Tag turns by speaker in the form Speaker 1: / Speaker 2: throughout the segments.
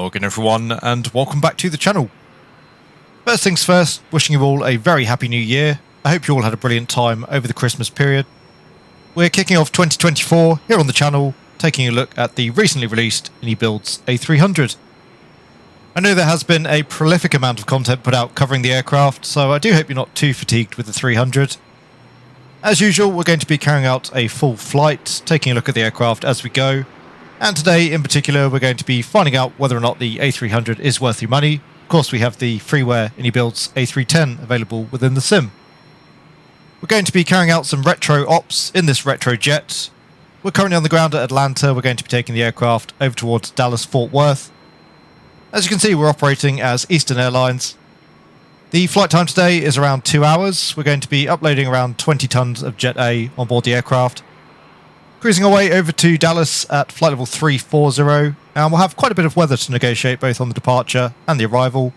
Speaker 1: Hello again everyone, and welcome back to the channel. First things first, wishing you all a very happy new year. I hope you all had a brilliant time over the Christmas period. We're kicking off 2024 here on the channel, taking a look at the recently released iniBuilds A300. I know there has been a prolific amount of content put out covering the aircraft, so I do hope you're not too fatigued with the 300. As usual, we're going to be carrying out a full flight, taking a look at the aircraft as we go. And today, in particular, we're going to be finding out whether or not the A300 is worth your money. Of course, we have the freeware iniBuilds A310 available within the sim. We're going to be carrying out some retro ops in this retro jet. We're currently on the ground at Atlanta. We're going to be taking the aircraft over towards Dallas-Fort Worth. As you can see, we're operating as Eastern Airlines. The flight time today is around 2 hours. We're going to be uploading around 20 tons of Jet A on board the aircraft. Cruising our way over to Dallas at flight level 340, and we'll have quite a bit of weather to negotiate both on the departure and the arrival.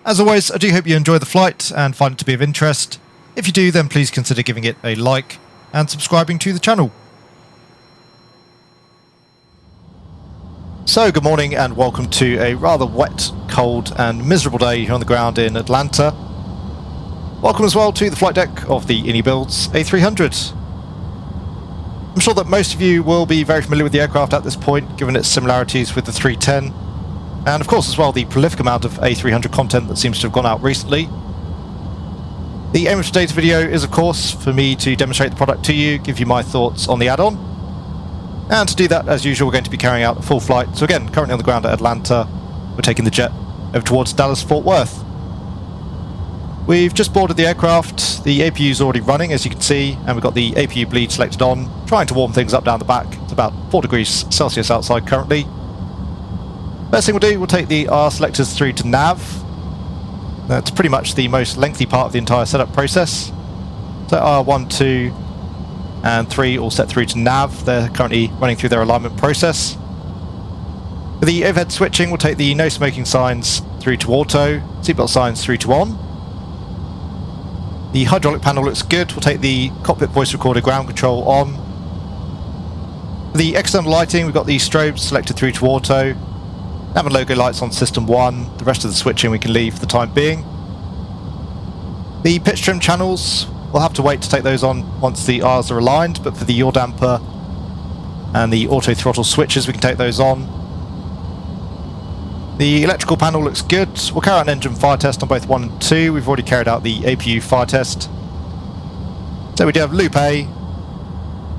Speaker 1: As always, I do hope you enjoy the flight and find it to be of interest. If you do, then please consider giving it a like and subscribing to the channel. So, good morning and welcome to a rather wet, cold and miserable day here on the ground in Atlanta. Welcome as well to the flight deck of the iniBuilds A300. I'm sure that most of you will be very familiar with the aircraft at this point, given its similarities with the 310, and of course as well the prolific amount of A300 content that seems to have gone out recently. The aim of today's video is of course for me to demonstrate the product to you, give you my thoughts on the add-on, and to do that, as usual, we're going to be carrying out a full flight. So again, currently on the ground at Atlanta, we're taking the jet over towards Dallas-Fort Worth. We've just boarded the aircraft, the APU is already running as you can see, and we've got the APU bleed selected on, trying to warm things up down the back. It's about 4 degrees Celsius outside currently. First thing we'll do, we'll take the R selectors through to nav. That's pretty much the most lengthy part of the entire setup process. So R1, 2 and 3 all set through to nav. They're currently running through their alignment process. For the overhead switching, we'll take the no smoking signs through to auto, seatbelt signs through to on. The hydraulic panel looks good. We'll take the cockpit voice recorder ground control on. For the external lighting, we've got the strobes selected through to auto. Nav and logo lights on system 1. The rest of the switching we can leave for the time being. The pitch trim channels, we'll have to wait to take those on once the R's are aligned, but for the yaw damper and the auto throttle switches we can take those on. The electrical panel looks good. We'll carry out an engine fire test on both 1 and 2. We've already carried out the APU fire test. So we do have loop A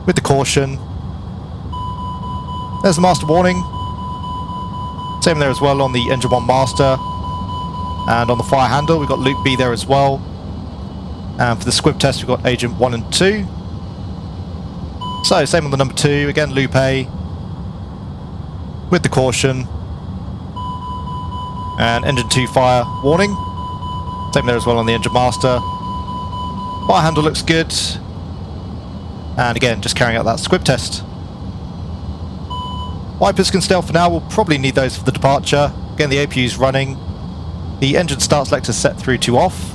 Speaker 1: with the caution. There's the master warning. Same there as well on the engine 1 master. And on the fire handle we've got loop B there as well. And for the squib test we've got agent 1 and 2. So same on the number 2, again loop A with the caution. And engine 2 fire warning. Same there as well on the engine master. Fire handle looks good. And again, just carrying out that squib test. Wipers can stay off for now. We'll probably need those for the departure. Again, the APU is running. The engine start selector set through to off.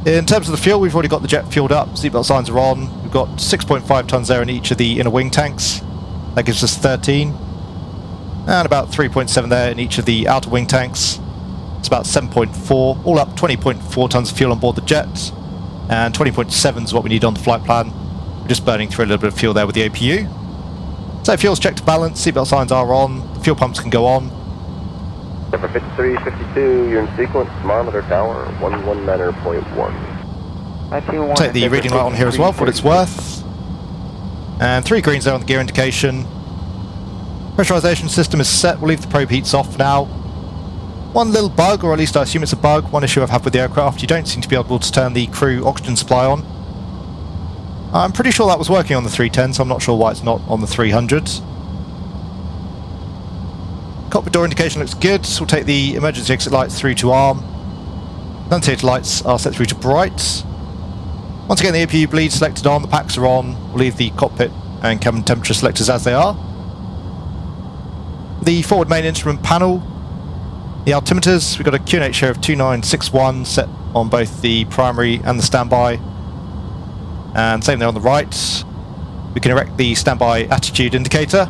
Speaker 1: In terms of the fuel, we've already got the jet fueled up. Seatbelt signs are on. We've got 6.5 tons there in each of the inner wing tanks. That gives us 13. And about 3.7 there in each of the outer wing tanks. It's about 7.4, all up 20.4 tons of fuel on board the jet, and 20.7 is what we need on the flight plan. We're just burning through a little bit of fuel there with the APU. So fuel's checked to balance, seatbelt signs are on, the fuel pumps can go on.
Speaker 2: Number 5352, you're in sequence, thermometer tower, 119.1.
Speaker 1: Take the reading light on here as well for what it's worth. And 3 greens there on the gear indication. Pressurization system is set. We'll leave the probe heats off now. One little bug, or at least I assume it's a bug, one issue I've had with the aircraft, you don't seem to be able to turn the crew oxygen supply on. I'm pretty sure that was working on the 310, so I'm not sure why it's not on the 300. Cockpit door indication looks good. We'll take the emergency exit lights through to arm. Annunciator lights are set through to bright. Once again, the APU bleed selected on, the packs are on. We'll leave the cockpit and cabin temperature selectors as they are. The forward main instrument panel, the altimeters, we've got a QNH here of 2961 set on both the primary and the standby, and same there on the right. We can erect the standby attitude indicator.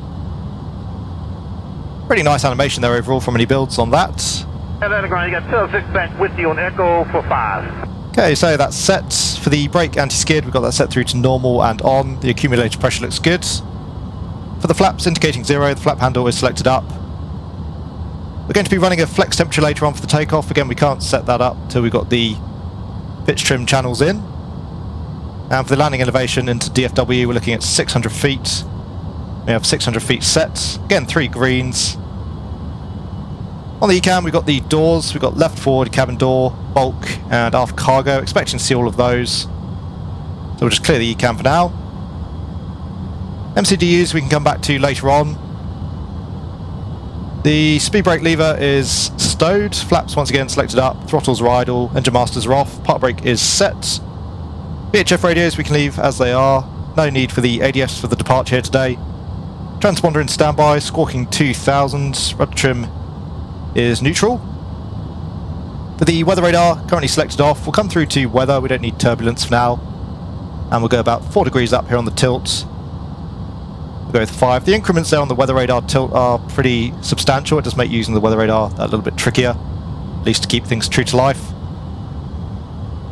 Speaker 1: Pretty nice animation there overall from iniBuilds on that.
Speaker 3: Atlanta ground, you got 206 back with you on Echo for 5.
Speaker 1: Okay, so that's set. For the brake anti-skid, we've got that set through to normal and on. The accumulator pressure looks good. For the flaps indicating 0, the flap handle is selected up. We're going to be running a flex temperature later on for the takeoff. Again, we can't set that up until we've got the pitch trim channels in. And for the landing elevation into DFW, we're looking at 600 feet. We have 600 feet set. Again, 3 greens. On the ECAM, we've got the doors. We've got left forward cabin door, bulk, and aft cargo. Expecting to see all of those. So we'll just clear the ECAM for now. MCDUs we can come back to later on. The speed brake lever is stowed. Flaps once again selected up. Throttles are idle. Engine masters are off. Park brake is set. VHF radios we can leave as they are. No need for the ADFs for the departure here today. Transponder in standby. Squawking 2000. Rudder trim is neutral. For the weather radar, currently selected off. We'll come through to weather. We don't need turbulence for now. And we'll go about 4 degrees up here on the tilt. We'll go with 5. The increments there on the weather radar tilt are pretty substantial. It does make using the weather radar a little bit trickier, at least to keep things true to life.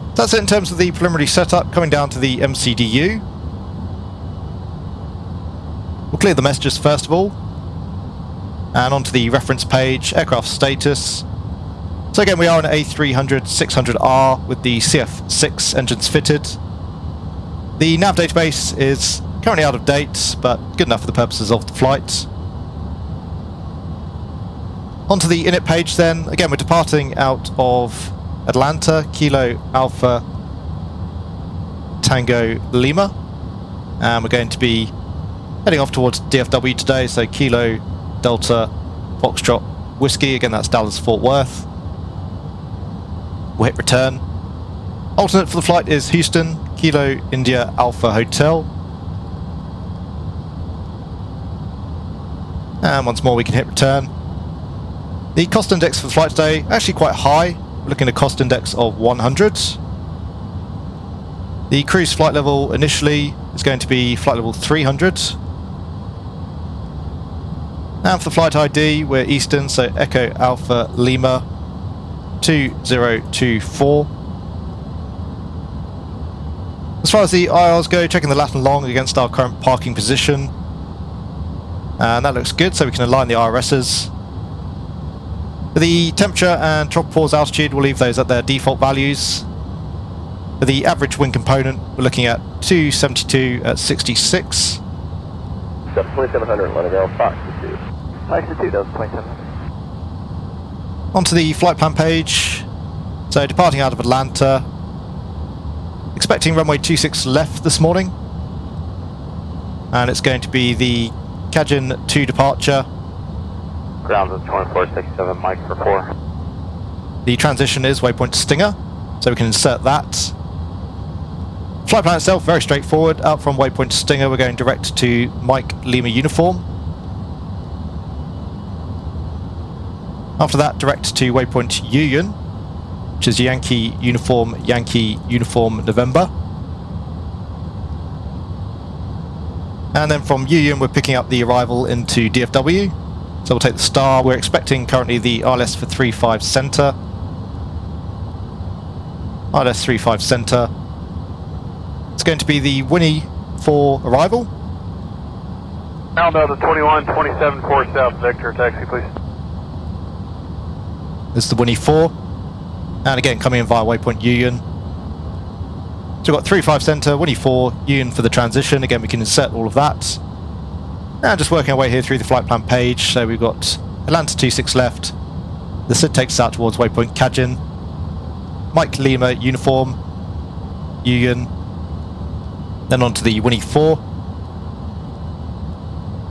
Speaker 1: So that's it in terms of the preliminary setup. Coming down to the MCDU. We'll clear the messages first of all. And onto the reference page, aircraft status. So again, we are an A300-600R with the CF6 engines fitted. The nav database is currently out of date, but good enough for the purposes of the flight. Onto the init page then. Again, we're departing out of Atlanta, Kilo Alpha Tango Lima. And we're going to be heading off towards DFW today, so Kilo Delta Foxtrot Whiskey. Again, that's Dallas Fort Worth. We'll hit return. Alternate for the flight is Houston, Kilo India Alpha Hotel. And once more we can hit return. The cost index for the flight today, actually quite high. We're looking at a cost index of 100. The cruise flight level initially is going to be flight level 300. And for the flight ID, we're Eastern, so Echo Alpha Lima 2024. As far as the IRs go, checking the lat and long against our current parking position. And that looks good, so we can align the IRSs. For the temperature and tropopause altitude, we'll leave those at their default values. For the average wind component, we're looking at 272 at 66.
Speaker 2: 2700, let it go, Fox to 2. Fox to 2, that was 2700.
Speaker 1: Onto the flight plan page. So departing out of Atlanta. Expecting runway 26 left this morning. And it's going to be the Cajun 2 departure.
Speaker 2: Ground is 2467, Mike for 4.
Speaker 1: The transition is waypoint Stinger, so we can insert that. Flight plan itself, very straightforward. Out from waypoint Stinger, we're going direct to Mike Lima uniform. After that, direct to waypoint Union, which is Yankee Uniform November. And then from Union, we're picking up the arrival into DFW. So we'll take the star. We're expecting currently the RLS for 35 center. RLS 35 center. It's going to be the Winnie for arrival.
Speaker 3: Now the 21-27-4 South Victor, taxi please.
Speaker 1: This is the Winnie 4. And again, coming in via waypoint Union. So we've got 35 center, Winnie 4, Union for the transition. Again, we can insert all of that. And just working our way here through the flight plan page. So we've got Atlanta 26 left. The SID takes us out towards waypoint Cajun. Mike Lima uniform, Union. Then onto the Winnie 4.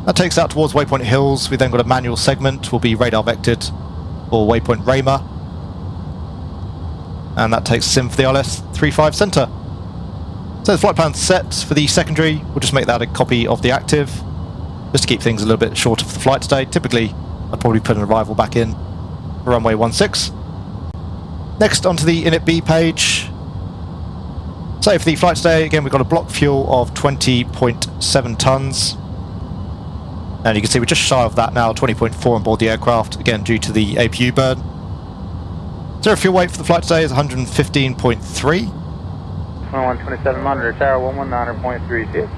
Speaker 1: That takes us out towards waypoint Hills. We then got a manual segment. Will be radar vectored for waypoint Raymer. And that takes us in for the RLS 35 center. So the flight plan's set for the secondary. We'll just make that a copy of the active, just to keep things a little bit shorter for the flight today. Typically, I'd probably put an arrival back in for runway 16. Next, onto the init B page. So for the flight today, again, we've got a block fuel of 20.7 tons. And you can see we're just shy of that now, 20.4 on board the aircraft, again due to the APU burn. Zero fuel weight for the flight today is 115.3.
Speaker 3: 2127 monitor tower 119.36.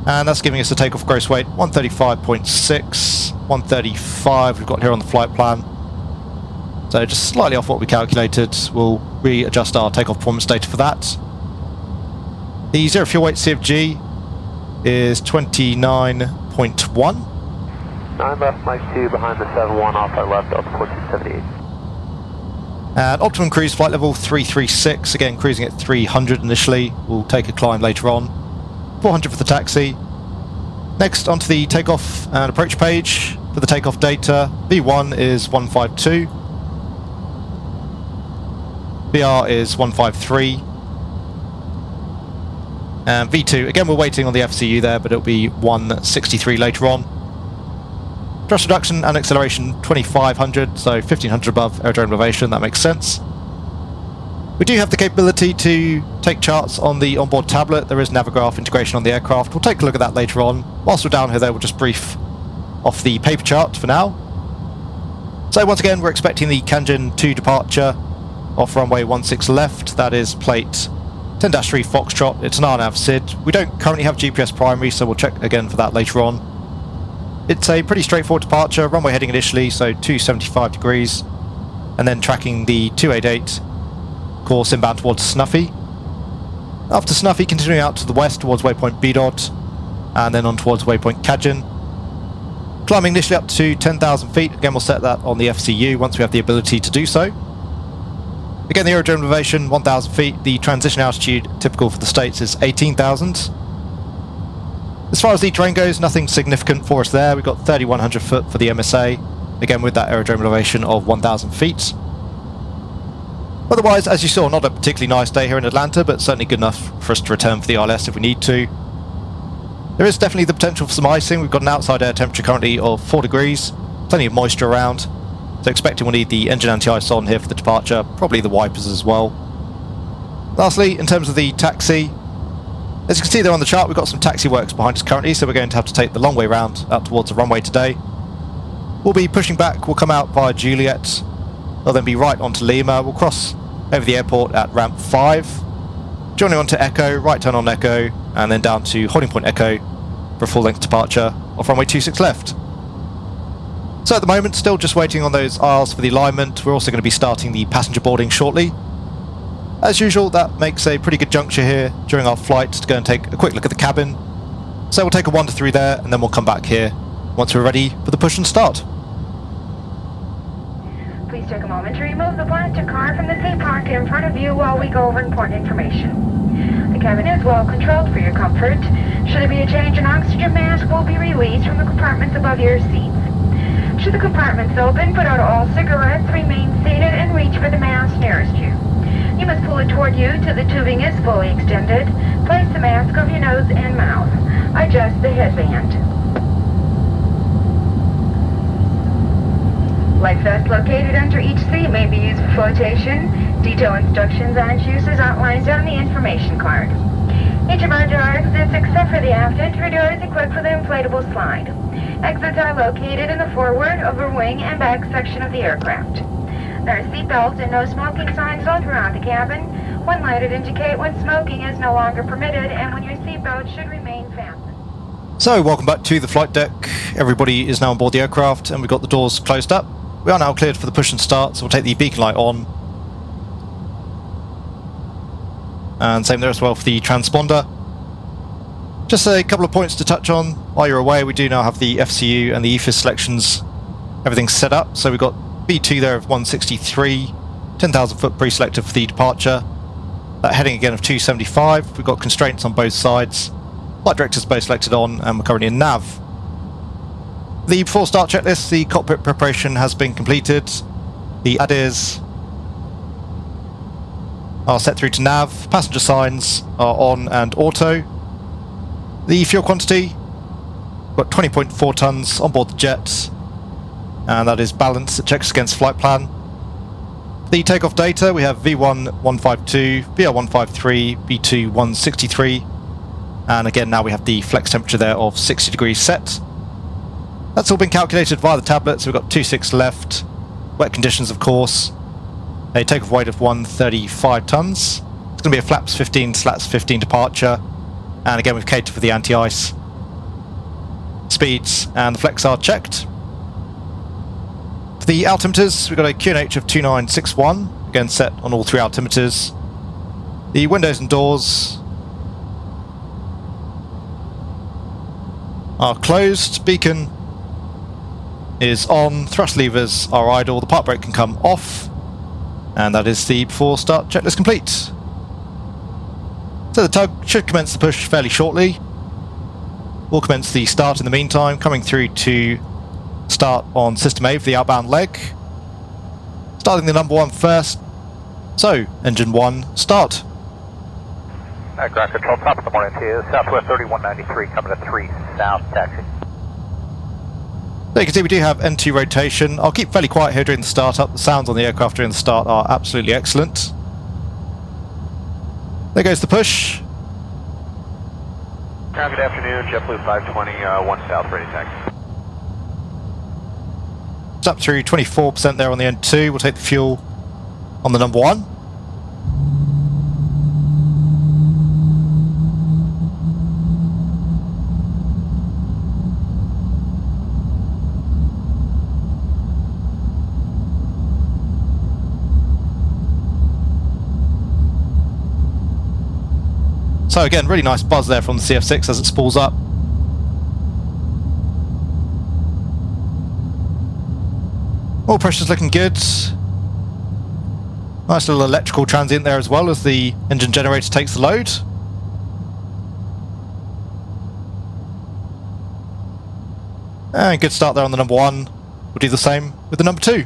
Speaker 1: And that's giving us a takeoff gross weight 135.6, 135 we've got here on the flight plan. So just slightly off what we calculated. We'll readjust our takeoff performance data for that. The zero fuel weight CFG is 29.1.
Speaker 2: 9 left, Mike 2 behind the 7-1 off our left, Delta 4278.
Speaker 1: And optimum cruise flight level 336, again cruising at 300 initially. We'll take a climb later on. 400 for the taxi. Next onto the takeoff and approach page. For the takeoff data, V1 is 152. VR is 153. And V2, again we're waiting on the FCU there, but it'll be 163 later on. Thrust reduction and acceleration 2500, so 1500 above aerodrome elevation, that makes sense. We do have the capability to take charts on the onboard tablet. There is Navigraph integration on the aircraft. We'll take a look at that later on. Whilst we're down here though, we'll just brief off the paper chart for now. So once again, we're expecting the Kanjin 2 departure off runway 16 left. That is plate 10-3 Foxtrot. It's an RNAV SID. We don't currently have GPS primary, so we'll check again for that later on. It's a pretty straightforward departure. Runway heading initially, so 275 degrees. And then tracking the 288 course inbound towards Snuffy. After Snuffy, continuing out to the west towards waypoint B dot, and then on towards waypoint Kajin. Climbing initially up to 10,000 feet. Again, we'll set that on the FCU once we have the ability to do so. Again, the aerodrome elevation 1,000 feet. The transition altitude typical for the States is 18,000. As far as the terrain goes, nothing significant for us there. We've got 3,100 foot for the MSA. Again, with that aerodrome elevation of 1,000 feet. Otherwise, as you saw, not a particularly nice day here in Atlanta, but certainly good enough for us to return for the ILS if we need to. There is definitely the potential for some icing. We've got an outside air temperature currently of 4 degrees, plenty of moisture around, so expecting we'll need the engine anti-ice on here for the departure, probably the wipers as well. Lastly, in terms of the taxi, as you can see there on the chart, we've got some taxi works behind us currently, so we're going to have to take the long way round out towards the runway today. We'll be pushing back, we'll come out via Juliet, we'll then be right onto Lima, we'll cross over the airport at ramp 5, joining onto Echo, right turn on Echo, and then down to holding point Echo for a full length departure off runway 26 left. So at the moment, still just waiting on those aisles for the alignment. We're also going to be starting the passenger boarding shortly. As usual, that makes a pretty good juncture here during our flight to go and take a quick look at the cabin. So we'll take a 1 to 3 there, and then we'll come back here once we're ready for the push and start.
Speaker 4: Please take a moment to remove the plastic card from the seat pocket in front of you while we go over important information. The cabin is well controlled for your comfort. Should there be a change, an oxygen mask will be released from the compartments above your seats. Should the compartments open, put out all cigarettes, remain seated, and reach for the mask nearest you. You must pull it toward you till the tubing is fully extended. Place the mask over your nose and mouth. Adjust the headband. Life vests located under each seat may be used for flotation. Detail instructions on its use is outlined on the information card. Each of our door exits except for the aft entry door is equipped with an inflatable slide. Exits are located in the forward, over wing, and back section of the aircraft. There are seat belts and no smoking signs all throughout the cabin. One lighted indicate when smoking is no longer permitted and when your seat belt should remain fastened.
Speaker 1: So welcome back to the flight deck. Everybody is now on board the aircraft and we've got the doors closed up. We are now cleared for the push and start, so we'll take the beacon light on. And same there as well for the transponder. Just a couple of points to touch on while you're away. We do now have the FCU and the EFIS selections, everything set up. So we've got B2 there of 163, 10,000 foot pre-selected for the departure. That heading again of 275. We've got constraints on both sides. Flight directors both selected on, and we're currently in nav. The before start checklist, the cockpit preparation has been completed. The ADIRs are set through to nav. Passenger signs are on and auto. The fuel quantity, got 20.4 tons on board the jet, and that is balanced. It checks against flight plan. The takeoff data, we have V1 152, VR 153, B2 163, and again now we have the flex temperature there of 60 degrees set. That's all been calculated via the tablet, so we've got 26 left. Wet conditions, of course. A takeoff weight of 135 tonnes. It's going to be a flaps 15, slats 15 departure. And again, we've catered for the anti-ice. Speeds and the flex are checked. For the altimeters, we've got a QNH of 2961, again set on all three altimeters. The windows and doors are closed, beacon is on, thrust levers are idle, the park brake can come off, and that is the before start checklist complete. So the tug should commence the push fairly shortly. We'll commence the start in the meantime, coming through to start on System A for the outbound leg. Starting the number 1 first. So, engine 1, start.
Speaker 3: Ground control, top of the morning to you. Southwest 3193, coming to 3 south, taxi.
Speaker 1: So you can see we do have N2 rotation. I'll keep fairly quiet here during the startup. The sounds on the aircraft during the start are absolutely excellent. There goes the push.
Speaker 3: Good afternoon, JetBlue 520, 1 south, ready taxi.
Speaker 1: It's up through 24% there on the N2. We'll take the fuel on the number 1. So again, really nice buzz there from the CF6 as it spools up. Oil pressure's looking good. Nice little electrical transient there as well as the engine generator takes the load. And good start there on the number 1. We'll do the same with the number 2.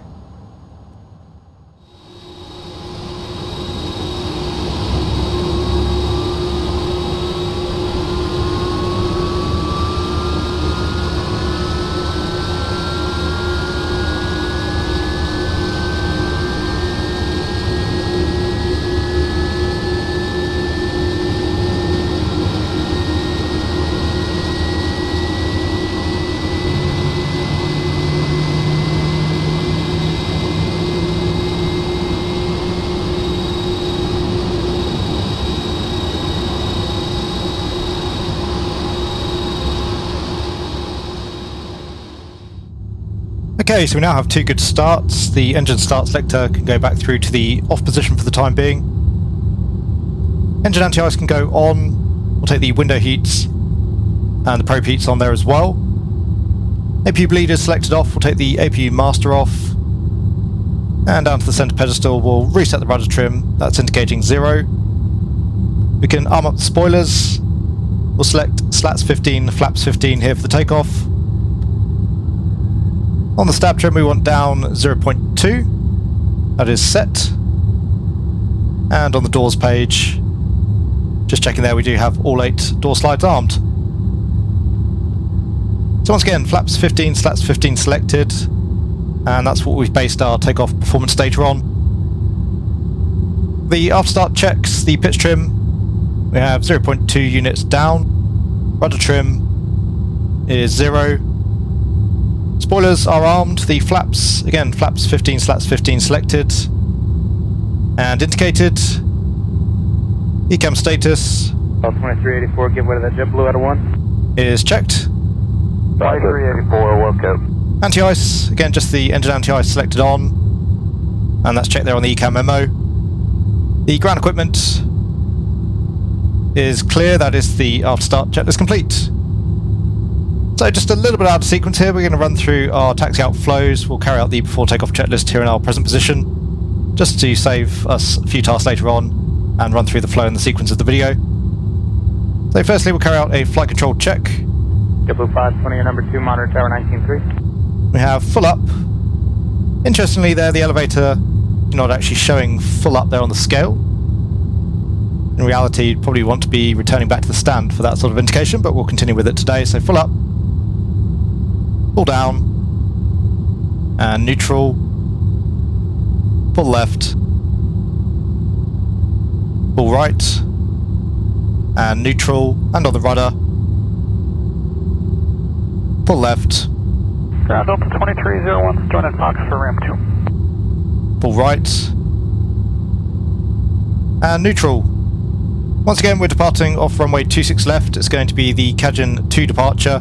Speaker 1: Okay, so we now have 2 good starts. The engine start selector can go back through to the off position for the time being. Engine anti-ice can go on. We'll take the window heats and the probe heats on there as well. APU bleed is selected off. We'll take the APU master off. And down to the center pedestal, we'll reset the rudder trim. That's indicating 0. We can arm up the spoilers. We'll select slats 15, flaps 15 here for the takeoff. On the stab trim we want down 0.2, that is set. And on the doors page, just checking there, we do have all 8 door slides armed. So once again, flaps 15, slats 15 selected, and that's what we've based our takeoff performance data on. The after start checks, the pitch trim, we have 0.2 units down, rudder trim is 0. Spoilers are armed, the flaps, again, flaps 15, slats 15 selected and indicated. ECAM status
Speaker 3: 2384, give way to that JetBlue out of 1.
Speaker 1: is checked.
Speaker 2: 2384, welcome.
Speaker 1: Anti-ice, again, just the engine anti-ice selected on, and that's checked there on the ECAM memo. The ground equipment is clear, that is the after start checklist complete. So just a little bit out of sequence here, we're going to run through our taxi out flows. We'll carry out the before takeoff checklist here in our present position, just to save us a few tasks later on and run through the flow and the sequence of the video. So firstly we'll carry out a flight control check.
Speaker 3: JetBlue 520, number 2, monitor tower 19.3.
Speaker 1: We have full up. Interestingly there, the elevator is not actually showing full up there on the scale. In reality, you'd probably want to be returning back to the stand for that sort of indication, but we'll continue with it today. So full up, pull down, and neutral, pull left, pull right, and neutral, and on the rudder, pull left,
Speaker 3: Ground Delta 2301, joining Fox for ramp 2.
Speaker 1: Full right. And neutral. Once again, we're departing off runway 26 left. It's going to be the Kajin 2 departure.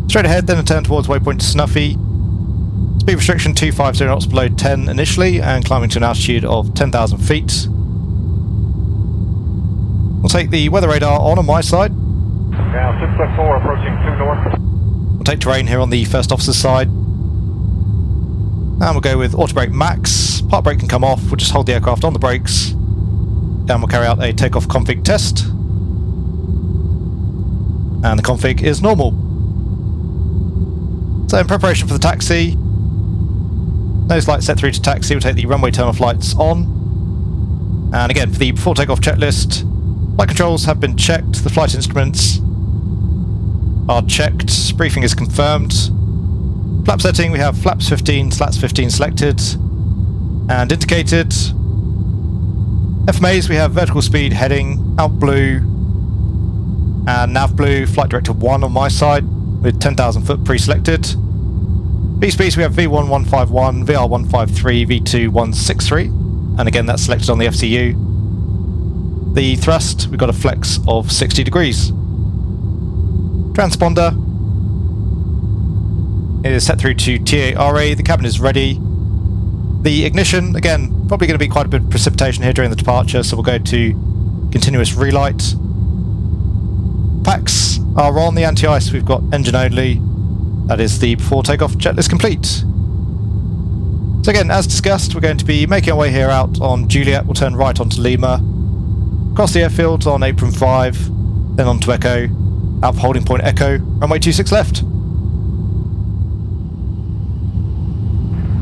Speaker 1: Straight ahead, then a turn towards waypoint Snuffy. Speed restriction 250 knots below 10 initially, and climbing to an altitude of 10,000 feet. We'll take the weather radar on my side.
Speaker 3: Ground 654, approaching 2 north.
Speaker 1: We'll take terrain here on the first officer's side. And we'll go with auto brake max. Park brake can come off. We'll just hold the aircraft on the brakes. And we'll carry out a takeoff config test. And the config is normal. So in preparation for the taxi, nose light set through to taxi, we'll take the runway turn-off lights on. And again, for the before takeoff checklist, flight controls have been checked, the flight instruments are checked, briefing is confirmed. Flap setting, we have flaps 15, slats 15 selected and indicated. FMAs, we have vertical speed heading, out blue and nav blue, flight director 1 on my side with 10,000 foot pre-selected. V-speeds, we have V1151, VR153, V2163, and again that's selected on the FCU. The thrust, we've got a flex of 60 degrees. Transponder is set through to TARA, the cabin is ready. The ignition, again, probably going to be quite a bit of precipitation here during the departure, so we'll go to continuous relight. Packs are on the anti-ice, we've got engine only. That is the before takeoff checklist complete. So again, as discussed, we're going to be making our way here out on Juliet. We'll turn right onto Lima, across the airfield on apron 5, then onto Echo, out for holding point Echo, runway 26 left.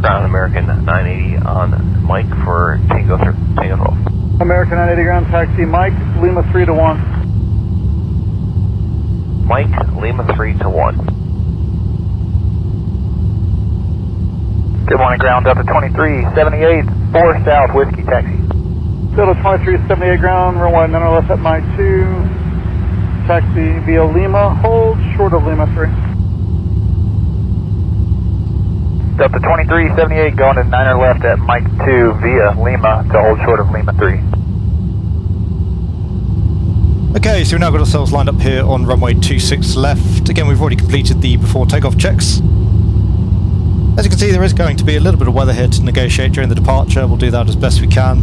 Speaker 2: Ground American 980 on Mike for Tango off.
Speaker 5: American 980 ground taxi, Mike, Lima 3 to 1.
Speaker 2: Mike, Lima 3 to 1.
Speaker 3: Good morning, ground Delta 2378, 4 south, whiskey taxi.
Speaker 5: Delta 2378 ground, runway 9 left at Mike 2. Taxi via Lima, hold short of Lima 3.
Speaker 3: Delta 2378 going to 9 left at Mike 2 via Lima to hold short of Lima 3.
Speaker 1: Okay, so we've now got ourselves lined up here on runway 26 left. Again, we've already completed the before takeoff checks. As you can see, there is going to be a little bit of weather here to negotiate during the departure. We'll do that as best we can.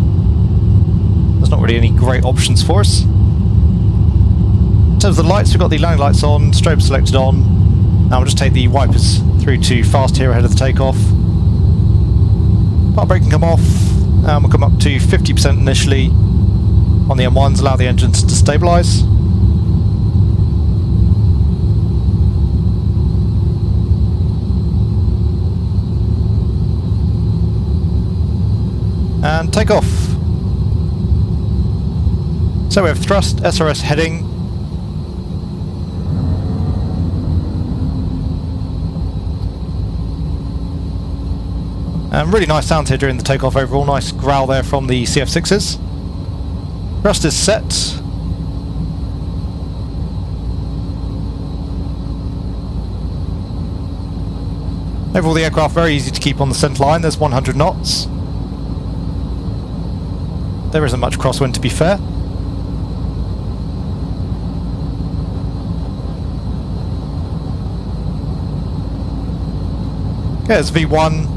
Speaker 1: There's not really any great options for us. In terms of the lights, we've got the landing lights on, strobe selected on. Now we'll just take the wipers through to fast here ahead of the takeoff. Park brake can come off, and we'll come up to 50% initially on the M1s, allow the engines to stabilise. And take off. So we have thrust, SRS heading. Really nice sound here during the takeoff overall, nice growl there from the CF6s. Thrust is set. Overall the aircraft very easy to keep on the centre line, there's 100 knots. There isn't much crosswind to be fair. Okay, there's V1.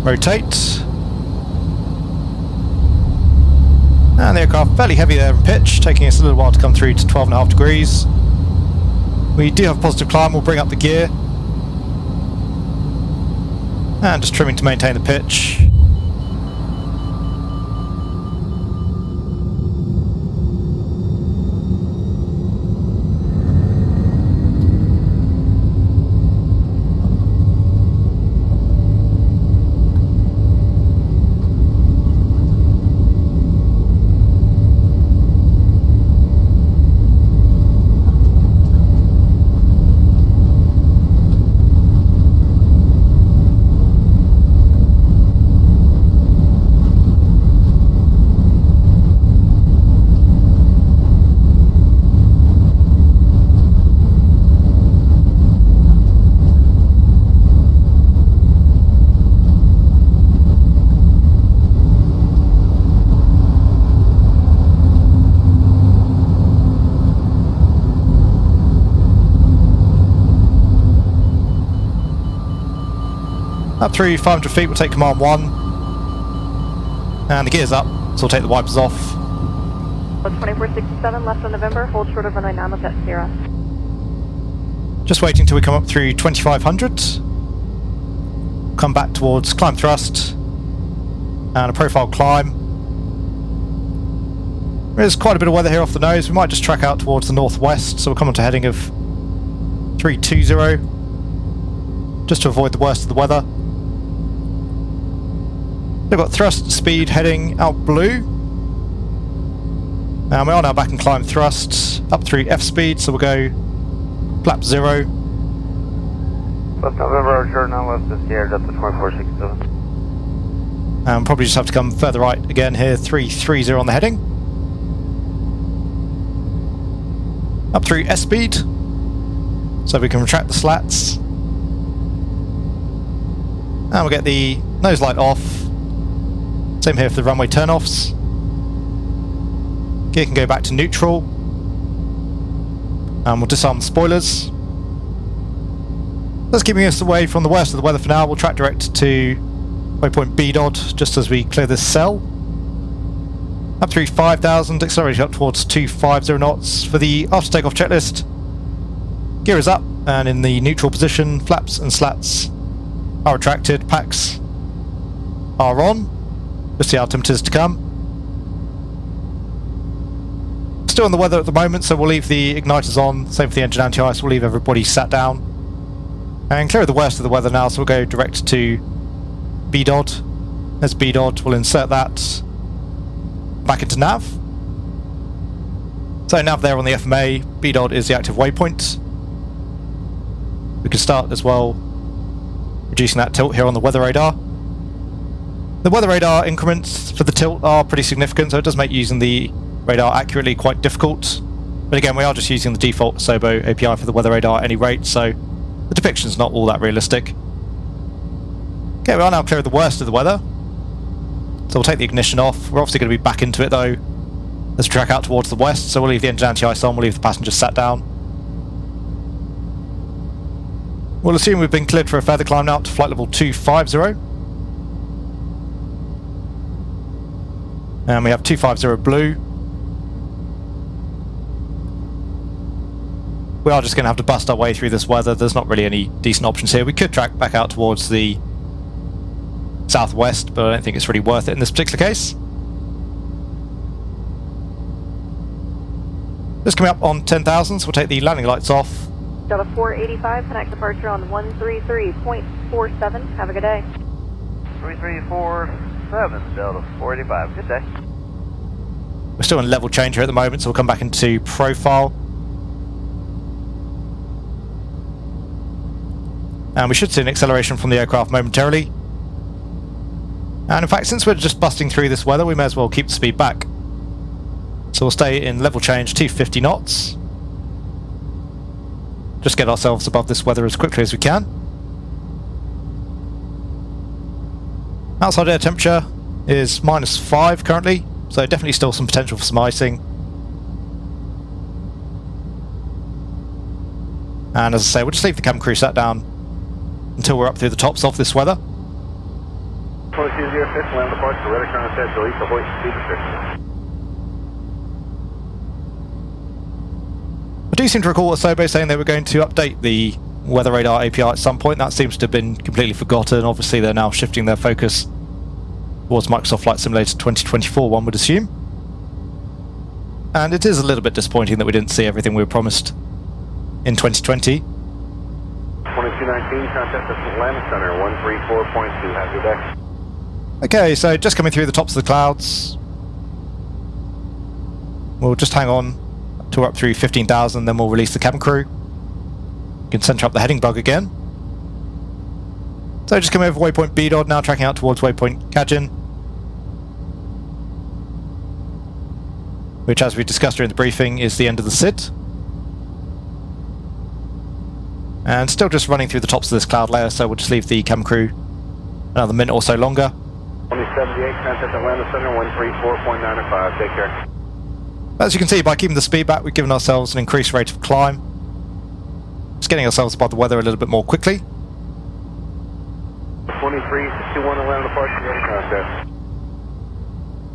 Speaker 1: Rotate. And the aircraft fairly heavy there in pitch, taking us a little while to come through to 12.5 degrees. We do have a positive climb, we'll bring up the gear. And just trimming to maintain the pitch. Up through 500 feet, we'll take command 1. And the gear's up, so we'll take the wipers off.
Speaker 6: 2467, left on November, hold short of runway 9, left at 0.
Speaker 1: Just waiting till we come up through 2500. Come back towards climb thrust. And a profile climb. There's quite a bit of weather here off the nose. We might just track out towards the northwest, so we'll come onto heading of 320, just to avoid the worst of the weather. We've got thrust speed heading out blue. And we are now back in climb thrust, up through F speed, so we'll go flap 0.
Speaker 3: Left November, short now left this year, Delta 2467.
Speaker 1: And probably just have to come further right again here, 330 on the heading. Up through S speed, so we can retract the slats. And we'll get the nose light off. Same here for the runway turn-offs. Gear can go back to neutral. And we'll disarm the spoilers. That's keeping us away from the worst of the weather for now. We'll track direct to waypoint B dot just as we clear this cell. Up through 5,000, accelerating up towards 250 knots. For the after takeoff checklist, gear is up and in the neutral position, flaps and slats are retracted, packs are on. Just the altimeters to come. Still in the weather at the moment, so we'll leave the igniters on, same for the engine anti-ice, we'll leave everybody sat down. And clear of the worst of the weather now, so we'll go direct to BDOD. There's BDOD, we'll insert that back into nav. So nav there on the FMA, BDOD is the active waypoint. We can start as well reducing that tilt here on the weather radar. The weather radar increments for the tilt are pretty significant, so it does make using the radar accurately quite difficult. But again, we are just using the default Asobo API for the weather radar at any rate, so the depiction is not all that realistic. Okay, we are now clear of the worst of the weather. So we'll take the ignition off. We're obviously going to be back into it though. Let's track out towards the west, so we'll leave the engine anti-ice on, we'll leave the passengers sat down. We'll assume we've been cleared for a further climb now to flight level 250. And we have 250 blue. We are just going to have to bust our way through this weather. There's not really any decent options here. We could track back out towards the southwest, but I don't think it's really worth it in this particular case. Just coming up on 10,000, so we'll take the landing lights off.
Speaker 6: Delta 485, connect departure on 133.47. Have a good day.
Speaker 3: 3347, Delta 485, good day.
Speaker 1: We're still in level change here at the moment, so we'll come back into profile. And we should see an acceleration from the aircraft momentarily. And in fact, since we're just busting through this weather, we may as well keep the speed back. So we'll stay in level change 250 knots. Just get ourselves above this weather as quickly as we can. Outside air temperature is -5 currently, so definitely still some potential for some icing. And as I say, we'll just leave the cabin crew sat down until we're up through the tops of this weather.
Speaker 2: 2206, land departure, rudder current set, delete the hoist speed restriction.
Speaker 1: I do seem to recall Asobo saying they were going to update the weather radar API at some point. That seems to have been completely forgotten. Obviously they're now shifting their focus towards Microsoft Flight Simulator 2024, one would assume. And it is a little bit disappointing that we didn't see everything we were promised in 2020.
Speaker 2: 2219, contact us at Landing Center, 134.2, have a good day.
Speaker 1: Okay, so just coming through the tops of the clouds. We'll just hang on till we're up through 15,000, then we'll release the cabin crew. We can center up the heading bug again. So just come over waypoint BDOD, now tracking out towards waypoint Kajin, which, as we discussed during the briefing, is the end of the SID. And still just running through the tops of this cloud layer, so we'll just leave the cabin crew another minute or so longer.
Speaker 2: 2078, contact Atlanta Center, 134.95, take care.
Speaker 1: As you can see, by keeping the speed back, we've given ourselves an increased rate of climb. Just getting ourselves above the weather a little bit more quickly.
Speaker 2: 2361 Atlanta departure, ready contact.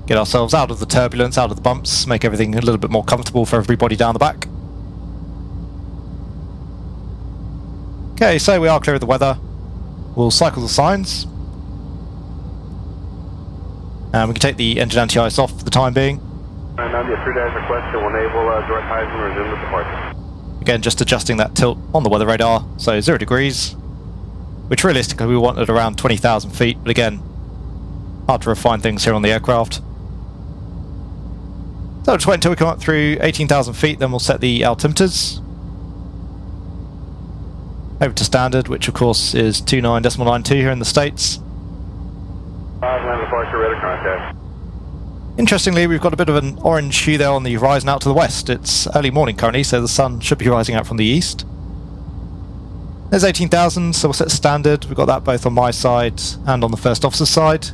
Speaker 1: Get ourselves out of the turbulence, out of the bumps, make everything a little bit more comfortable for everybody down the back. Okay, so we are clear of the weather. We'll cycle the signs. And we can take the engine anti-ice off for the time being.
Speaker 2: And on the 3 request to enable direct highs and resume the departure.
Speaker 1: Again, just adjusting that tilt on the weather radar, so 0 degrees, which realistically we want at around 20,000 feet, but again, hard to refine things here on the aircraft. So just wait until we come up through 18,000 feet, then we'll set the altimeters. Over to standard, which of course is 29.92 here in the States.
Speaker 2: Atlanta departure, ready contact.
Speaker 1: Interestingly, we've got a bit of an orange hue there on the horizon out to the west. It's early morning currently, so the sun should be rising out from the east. There's 18,000, so we'll set standard. We've got that both on my side and on the first officer's side.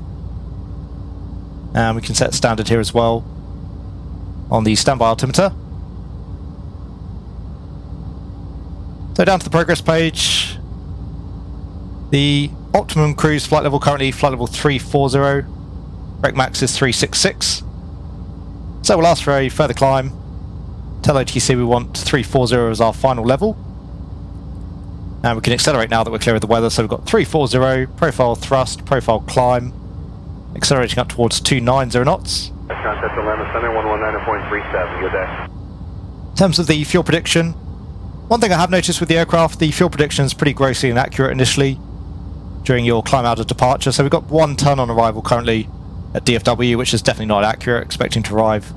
Speaker 1: And we can set standard here as well on the standby altimeter. So down to the progress page. The optimum cruise flight level currently flight level 340. Brake max is 366. So we'll ask for a further climb. Tell OTC we want 340 as our final level. And we can accelerate now that we're clear of the weather. So we've got 340, profile thrust, profile climb, accelerating up towards 290 knots.
Speaker 2: Contact Atlanta Center 119.37, good day.
Speaker 1: In terms of the fuel prediction, one thing I have noticed with the aircraft, the fuel prediction is pretty grossly inaccurate initially during your climb out of departure. So we've got 1 ton on arrival currently at DFW, which is definitely not accurate, expecting to arrive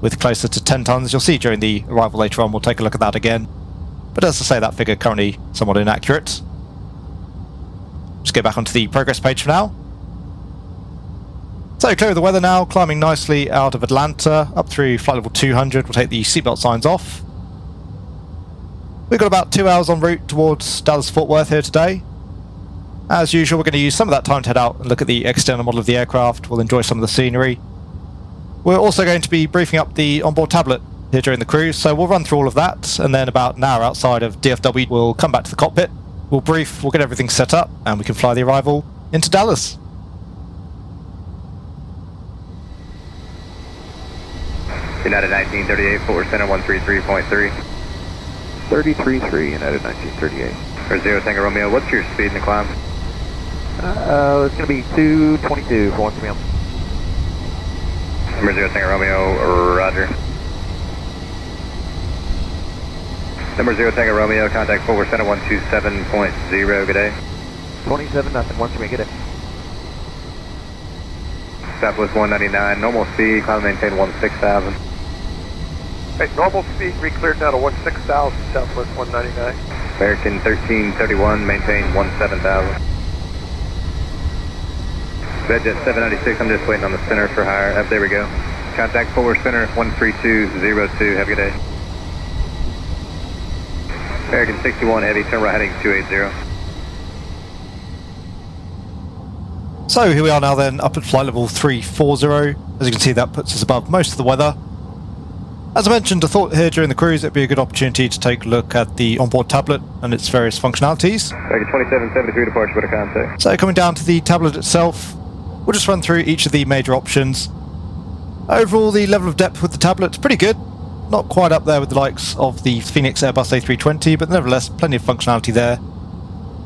Speaker 1: with closer to 10 tons. You'll see during the arrival later on, we'll take a look at that again. But as I say, that figure currently somewhat inaccurate. Just go back onto the progress page for now. So clear of the weather now, climbing nicely out of Atlanta, up through flight level 200. We'll take the seatbelt signs off. We've got about 2 hours en route towards Dallas-Fort Worth here today. As usual, we're going to use some of that time to head out and look at the external model of the aircraft. We'll enjoy some of the scenery. We're also going to be briefing up the onboard tablet here during the cruise, so we'll run through all of that, and then about an hour outside of DFW, we'll come back to the cockpit. We'll brief, we'll get everything set up, and we can fly the arrival into Dallas.
Speaker 3: United 1938, Fort Center 133.3.
Speaker 7: 33.3, United 1938.
Speaker 3: For 0 Tango Romeo, what's your speed in the climb?
Speaker 7: It's going to be 222 for 1 to me.
Speaker 3: Number 0 Tango Romeo, roger. Number 0 Tango Romeo, contact Fort Center 127.0, good day.
Speaker 7: 27 nothing, 1 to me, good day.
Speaker 3: Southwest 199, normal speed, climb maintain 16,000.
Speaker 5: Hey, normal speed, re-cleared down to 16,000, Southwest 199.
Speaker 3: American 1331, maintain 17,000. Vedjet 796, I'm just waiting on the center for higher. There we go. Contact Forward Center 13202, have a good day. American 61 heavy, turn right heading 280.
Speaker 1: So here we are now then, up at flight level 340. As you can see, that puts us above most of the weather. As I mentioned, I thought here during the cruise it'd be a good opportunity to take a look at the onboard tablet and its various functionalities.
Speaker 3: American 2773, departure with a contact.
Speaker 1: So coming down to the tablet itself, we'll just run through each of the major options. Overall, the level of depth with the tablet's pretty good. Not quite up there with the likes of the Phoenix Airbus A320, but nevertheless plenty of functionality there.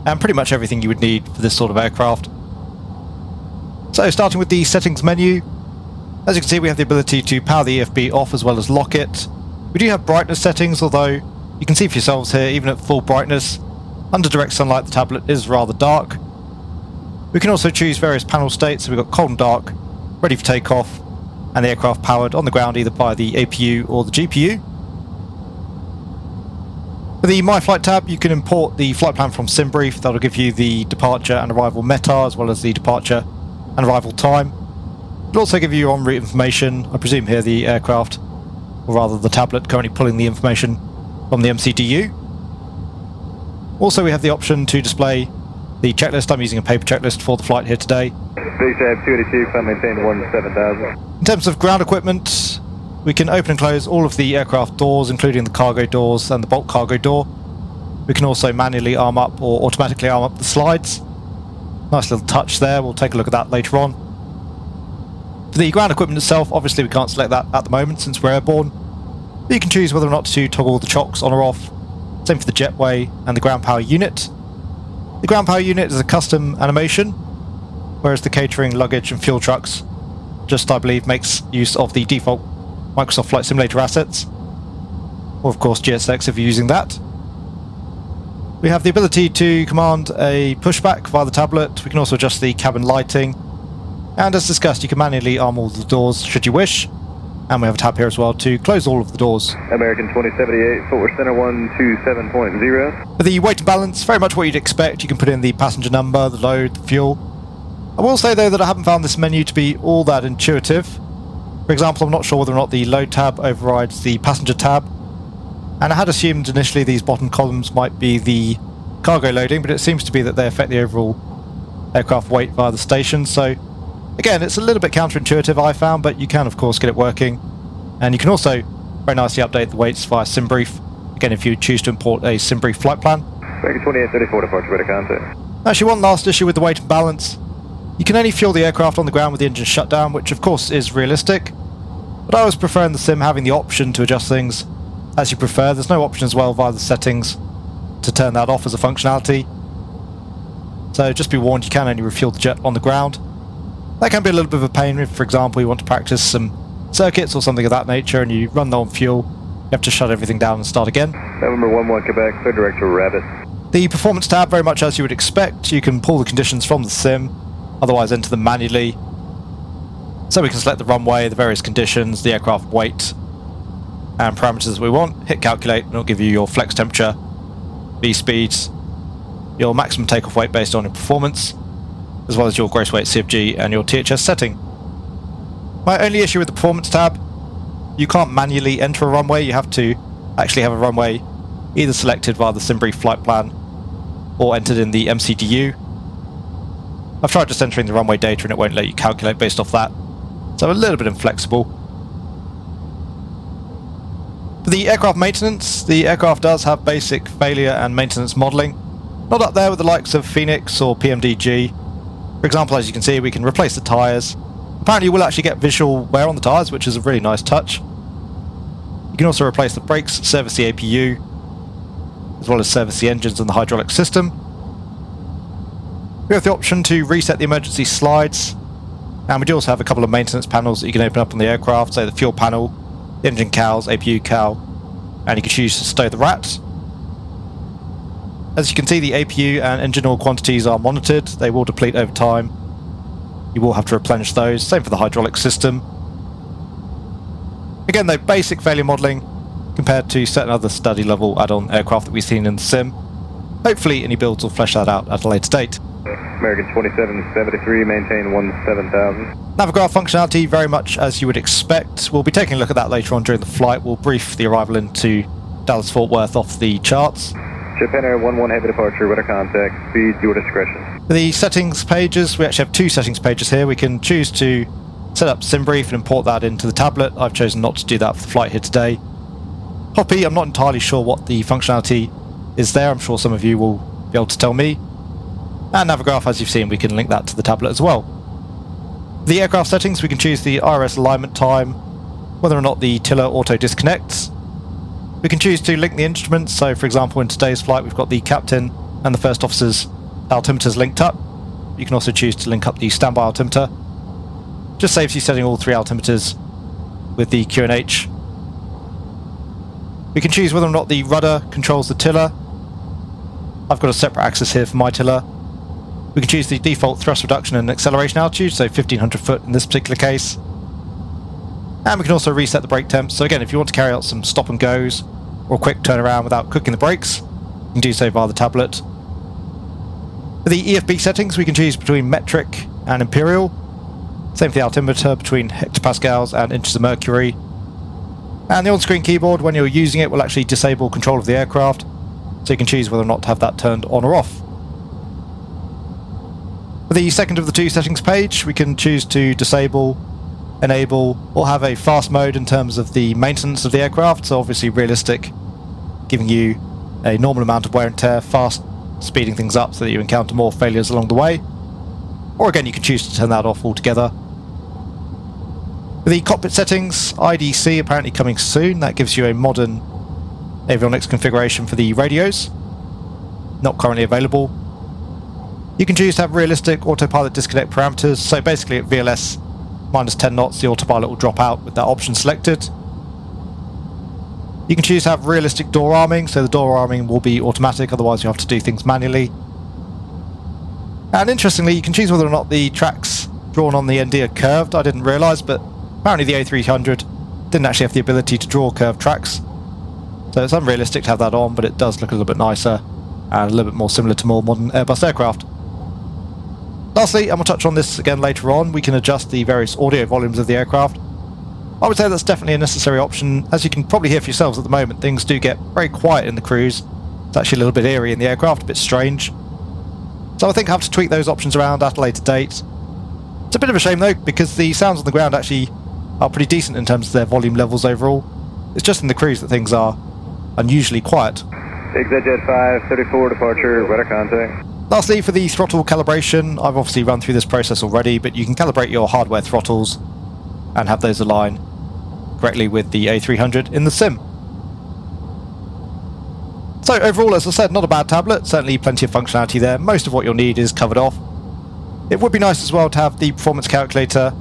Speaker 1: And pretty much everything you would need for this sort of aircraft. So starting with the settings menu, as you can see we have the ability to power the EFB off as well as lock it. We do have brightness settings, although you can see for yourselves here, even at full brightness, under direct sunlight the tablet is rather dark. We can also choose various panel states, so we've got cold and dark, ready for takeoff, and the aircraft powered on the ground either by the APU or the GPU. For the My Flight tab, you can import the flight plan from SimBrief. That'll give you the departure and arrival METAR as well as the departure and arrival time. It'll also give you your en route information. I presume here the aircraft, or rather the tablet, currently pulling the information from the MCDU. Also we have the option to display the checklist. I'm using a paper checklist for the flight here today.
Speaker 3: Big Tab 282, climb maintain 17,000.
Speaker 1: In terms of ground equipment, we can open and close all of the aircraft doors, including the cargo doors and the bulk cargo door. We can also manually arm up or automatically arm up the slides. Nice little touch there, we'll take a look at that later on. For the ground equipment itself, obviously we can't select that at the moment since we're airborne. But you can choose whether or not to toggle the chocks on or off. Same for the jetway and the ground power unit. The ground power unit is a custom animation, whereas the catering, luggage and fuel trucks just, I believe, makes use of the default Microsoft Flight Simulator assets. Or of course GSX if you're using that. We have the ability to command a pushback via the tablet. We can also adjust the cabin lighting. And as discussed, you can manually arm all the doors should you wish. And we have a tab here as well to close all of the doors.
Speaker 2: American 2078, Fort Worth Center 127.0.
Speaker 1: For the weight and balance, very much what you'd expect. You can put in the passenger number, the load, the fuel. I will say though that I haven't found this menu to be all that intuitive. For example, I'm not sure whether or not the load tab overrides the passenger tab. And I had assumed initially these bottom columns might be the cargo loading, but it seems to be that they affect the overall aircraft weight via the station. So again, it's a little bit counterintuitive, I found, but you can of course get it working. And you can also very nicely update the weights via SimBrief, again if you choose to import a SimBrief flight plan.
Speaker 2: American 2834, departure ready contact.
Speaker 1: Actually, one last issue with the weight and balance. You can only fuel the aircraft on the ground with the engine shut down, which of course is realistic. But I was preferring the sim having the option to adjust things as you prefer. There's no option as well via the settings to turn that off as a functionality. So just be warned, you can only refuel the jet on the ground. That can be a little bit of a pain if, for example, you want to practice some circuits or something of that nature and you run low on fuel. You have to shut everything down and start again.
Speaker 2: November 11 Quebec, clear direct to Rabbit.
Speaker 1: The performance tab, very much as you would expect. You can pull the conditions from the sim, otherwise enter them manually. So we can select the runway, the various conditions, the aircraft weight, and parameters that we want. Hit calculate and it'll give you your flex temperature, V speeds, your maximum takeoff weight based on your performance, as well as your gross weight CFG and your THS setting. My only issue with the performance tab, you can't manually enter a runway. You have to actually have a runway either selected via the SimBrief flight plan or entered in the MCDU. I've tried just entering the runway data and it won't let you calculate based off that, so a little bit inflexible. For the aircraft maintenance, the aircraft does have basic failure and maintenance modelling, not up there with the likes of Phoenix or PMDG. For example, as you can see, we can replace the tyres. Apparently you will actually get visual wear on the tyres, which is a really nice touch. You can also replace the brakes, service the APU, as well as service the engines and the hydraulic system. We have the option to reset the emergency slides, and we do also have a couple of maintenance panels that you can open up on the aircraft, say the fuel panel, the engine cowls, APU cowl, and you can choose to stow the rat. As you can see, the APU and engine oil quantities are monitored. They will deplete over time. You will have to replenish those. Same for the hydraulic system. Again, though, basic failure modelling compared to certain other study level add-on aircraft that we've seen in the sim. Hopefully iniBuilds will flesh that out at a later date.
Speaker 2: American 2773, maintain 17,000.
Speaker 1: Navigraph functionality, very much as you would expect. We'll be taking a look at that later on during the flight. We'll brief the arrival into Dallas-Fort Worth off the charts.
Speaker 2: Japan Air 11 heavy departure, radar contact, speed, your discretion.
Speaker 1: For the settings pages, we actually have two settings pages here. We can choose to set up SimBrief and import that into the tablet. I've chosen not to do that for the flight here today. Hoppy, I'm not entirely sure what the functionality is there. I'm sure some of you will be able to tell me. And Navigraph, as you've seen, we can link that to the tablet as well. The aircraft settings, we can choose the IRS alignment time, whether or not the tiller auto disconnects. We can choose to link the instruments, so for example in today's flight we've got the captain and the first officer's altimeters linked up. You can also choose to link up the standby altimeter. Just saves you setting all three altimeters with the QNH. We can choose whether or not the rudder controls the tiller. I've got a separate axis here for my tiller. We can choose the default thrust reduction and acceleration altitude, so 1500 foot in this particular case. And we can also reset the brake temps. So again, if you want to carry out some stop and goes or a quick turnaround without cooking the brakes, you can do so via the tablet. For the EFB settings, we can choose between metric and imperial. Same for the altimeter, between hectopascals and inches of mercury. And the on-screen keyboard, when you're using it, will actually disable control of the aircraft, so you can choose whether or not to have that turned on or off. For the second of the two settings page, we can choose to disable, enable, or have a fast mode in terms of the maintenance of the aircraft, so obviously realistic, giving you a normal amount of wear and tear, fast, speeding things up so that you encounter more failures along the way. or again you can choose to turn that off altogether. With the cockpit settings, IDC apparently coming soon. That gives you a modern avionics configuration for the radios. Not currently available. You can choose to have realistic autopilot disconnect parameters, so basically at VLS minus 10 knots the autopilot will drop out with that option selected. You can choose to have realistic door arming, so the door arming will be automatic, otherwise you have to do things manually. And interestingly, you can choose whether or not the tracks drawn on the ND are curved. I didn't realise, but apparently the A300 didn't actually have the ability to draw curved tracks. So it's unrealistic to have that on, but it does look a little bit nicer and a little bit more similar to more modern Airbus aircraft. Lastly, and we'll touch on this again later on, we can adjust the various audio volumes of the aircraft. I would say that's definitely a necessary option. As you can probably hear for yourselves at the moment, things do get very quiet in the cruise. It's actually a little bit eerie in the aircraft, a bit strange. So I think I have to tweak those options around at a later date. It's a bit of a shame though, because the sounds on the ground actually are pretty decent in terms of their volume levels overall. It's just in the cruise that things are unusually quiet.
Speaker 7: XZ 534 departure, rudder contact.
Speaker 1: Lastly, for the throttle calibration, I've obviously run through this process already, but you can calibrate your hardware throttles and have those align correctly with the A300 in the sim. So overall, as I said, not a bad tablet, certainly plenty of functionality there. Most of what you'll need is covered off. It would be nice as well to have the performance calculator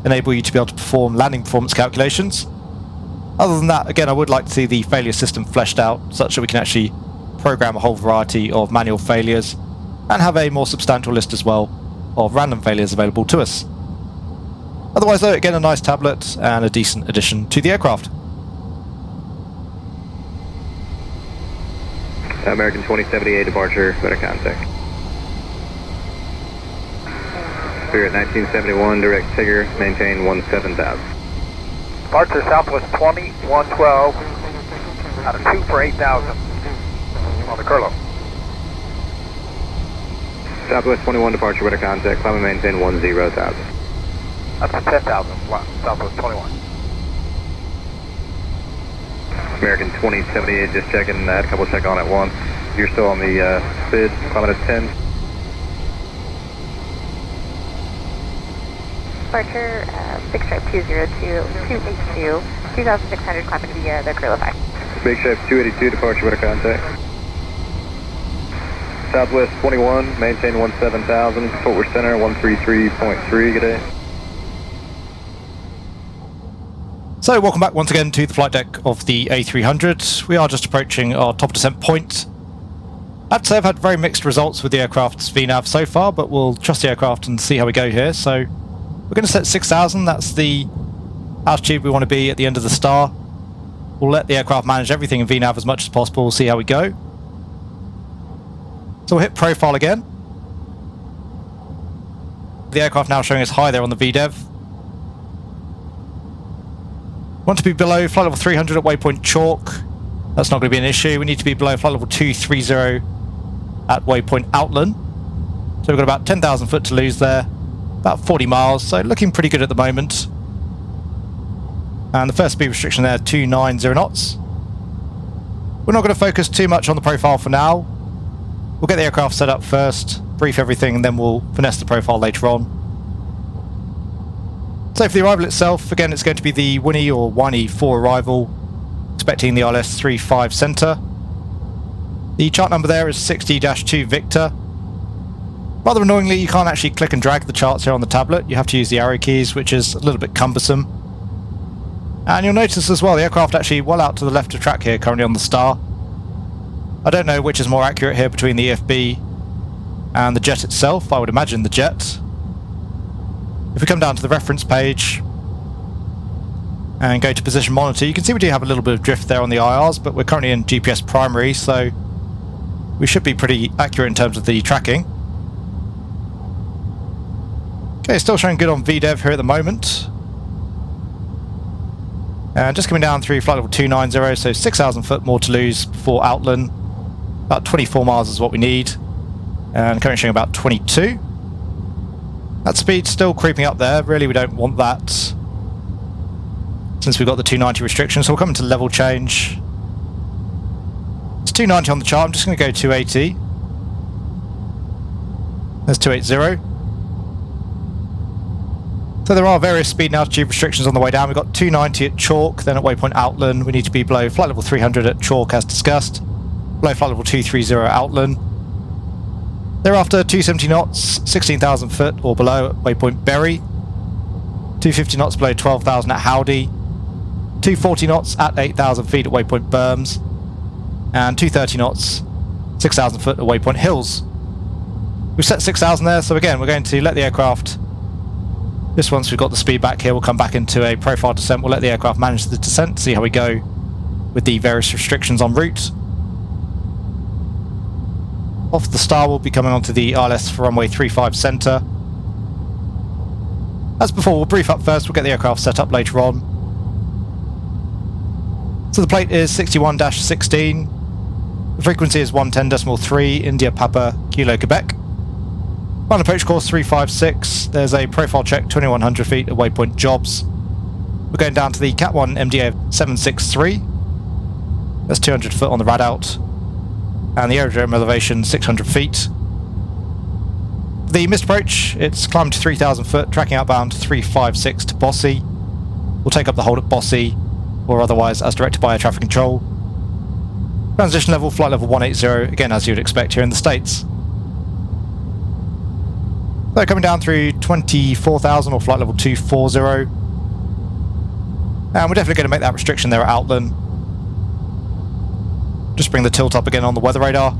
Speaker 1: enable you to be able to perform landing performance calculations. Other than that, again, I would like to see the failure system fleshed out such that we can actually program a whole variety of manual failures and have a more substantial list as well of random failures available to us. Otherwise though, again, a nice tablet and a decent addition to the aircraft.
Speaker 7: American 2078 departure, rudder contact. Spirit 1971, direct Tigger, maintain 17,000.
Speaker 3: Departure Southwest 20, 112, out of 2 for 8,000 on the Curlo.
Speaker 7: Southwest 21 departure, rudder contact, climb and maintain 10,000.
Speaker 3: Up to 10,000, Southwest 21.
Speaker 7: American 2078, just checking, I had a couple check on at once. You're still on the SPID, climbing at 10.
Speaker 6: Departure, 6 stripe 202, 2,600 climbing via the Curlo 5.
Speaker 7: Big Shape 282, departure, rudder contact. Southwest 21, maintain 17,000, Fort Worth Center, 133.3, good day.
Speaker 1: So welcome back once again to the flight deck of the A300. We are just approaching our top descent point. I have to say I've had very mixed results with the aircraft's VNAV so far, but we'll trust the aircraft and see how we go here. So we're going to set 6,000, that's the altitude we want to be at the end of the star. We'll let the aircraft manage everything in VNAV as much as possible, we'll see how we go. So we'll hit profile again. The aircraft now showing us high there on the VDEV. Want to be below flight level 300 at waypoint Chalk. That's not going to be an issue. We need to be below flight level 230 at waypoint Outland. So we've got about 10,000 foot to lose there. About 40 miles, so looking pretty good at the moment. And the first speed restriction there, 290 knots. We're not going to focus too much on the profile for now. We'll get the aircraft set up first, brief everything, and then we'll finesse the profile later on. So for the arrival itself, again, it's going to be the Winnie or Winey 4 arrival, expecting the ILS 35 centre. The chart number there is 60-2 Victor. Rather annoyingly, you can't actually click and drag the charts here on the tablet. You have to use the arrow keys, which is a little bit cumbersome. And you'll notice as well, the aircraft actually well out to the left of track here, currently on the star. I don't know which is more accurate here between the EFB and the jet itself. I would imagine the jet. If we come down to the reference page and go to position monitor, you can see we do have a little bit of drift there on the IRs, but we're currently in GPS primary, so we should be pretty accurate in terms of the tracking. Okay, still showing good on VDEV here at the moment. And just coming down through flight level 290, so 6,000 foot more to lose before Outland. About 24 miles is what we need. And currently showing about 22. That speed's still creeping up there. Really, we don't want that since we've got the 290 restriction. So we'll come into level change. It's 290 on the chart. I'm just going to go 280. There's 280. So there are various speed and altitude restrictions on the way down. We've got 290 at Chalk, then at waypoint Outland we need to be below flight level 300 at Chalk as discussed, below flight level 230 at Outland. Thereafter 270 knots, 16,000 foot or below at waypoint Berry, 250 knots below 12,000 at Howdy, 240 knots at 8,000 feet at waypoint Berms, and 230 knots, 6,000 foot at waypoint Hills. We've set 6,000 there, so again we're going to let the aircraft, just once we've got the speed back here, we'll come back into a profile descent. We'll let the aircraft manage the descent, see how we go with the various restrictions en route. Off the star we'll be coming onto the ILS for runway 35 centre. As before, we'll brief up first, we'll get the aircraft set up later on. So the plate is 61-16, the frequency is 110.3, India Papa Kilo Quebec. Final approach course 356, there's a profile check 2100 feet at waypoint Jobs. We're going down to the Cat 1 MDA 763, that's 200 foot on the rad out, and the aerodrome elevation 600 feet. The missed approach, it's climbed to 3,000 foot, tracking outbound 356 to Bossy. We'll take up the hold at Bossy, or otherwise as directed by air traffic control. Transition level, flight level 180, again as you would expect here in the States. So coming down through 24,000 or flight level 240. And we're definitely going to make that restriction there at Outland. Just bring the tilt up again on the weather radar.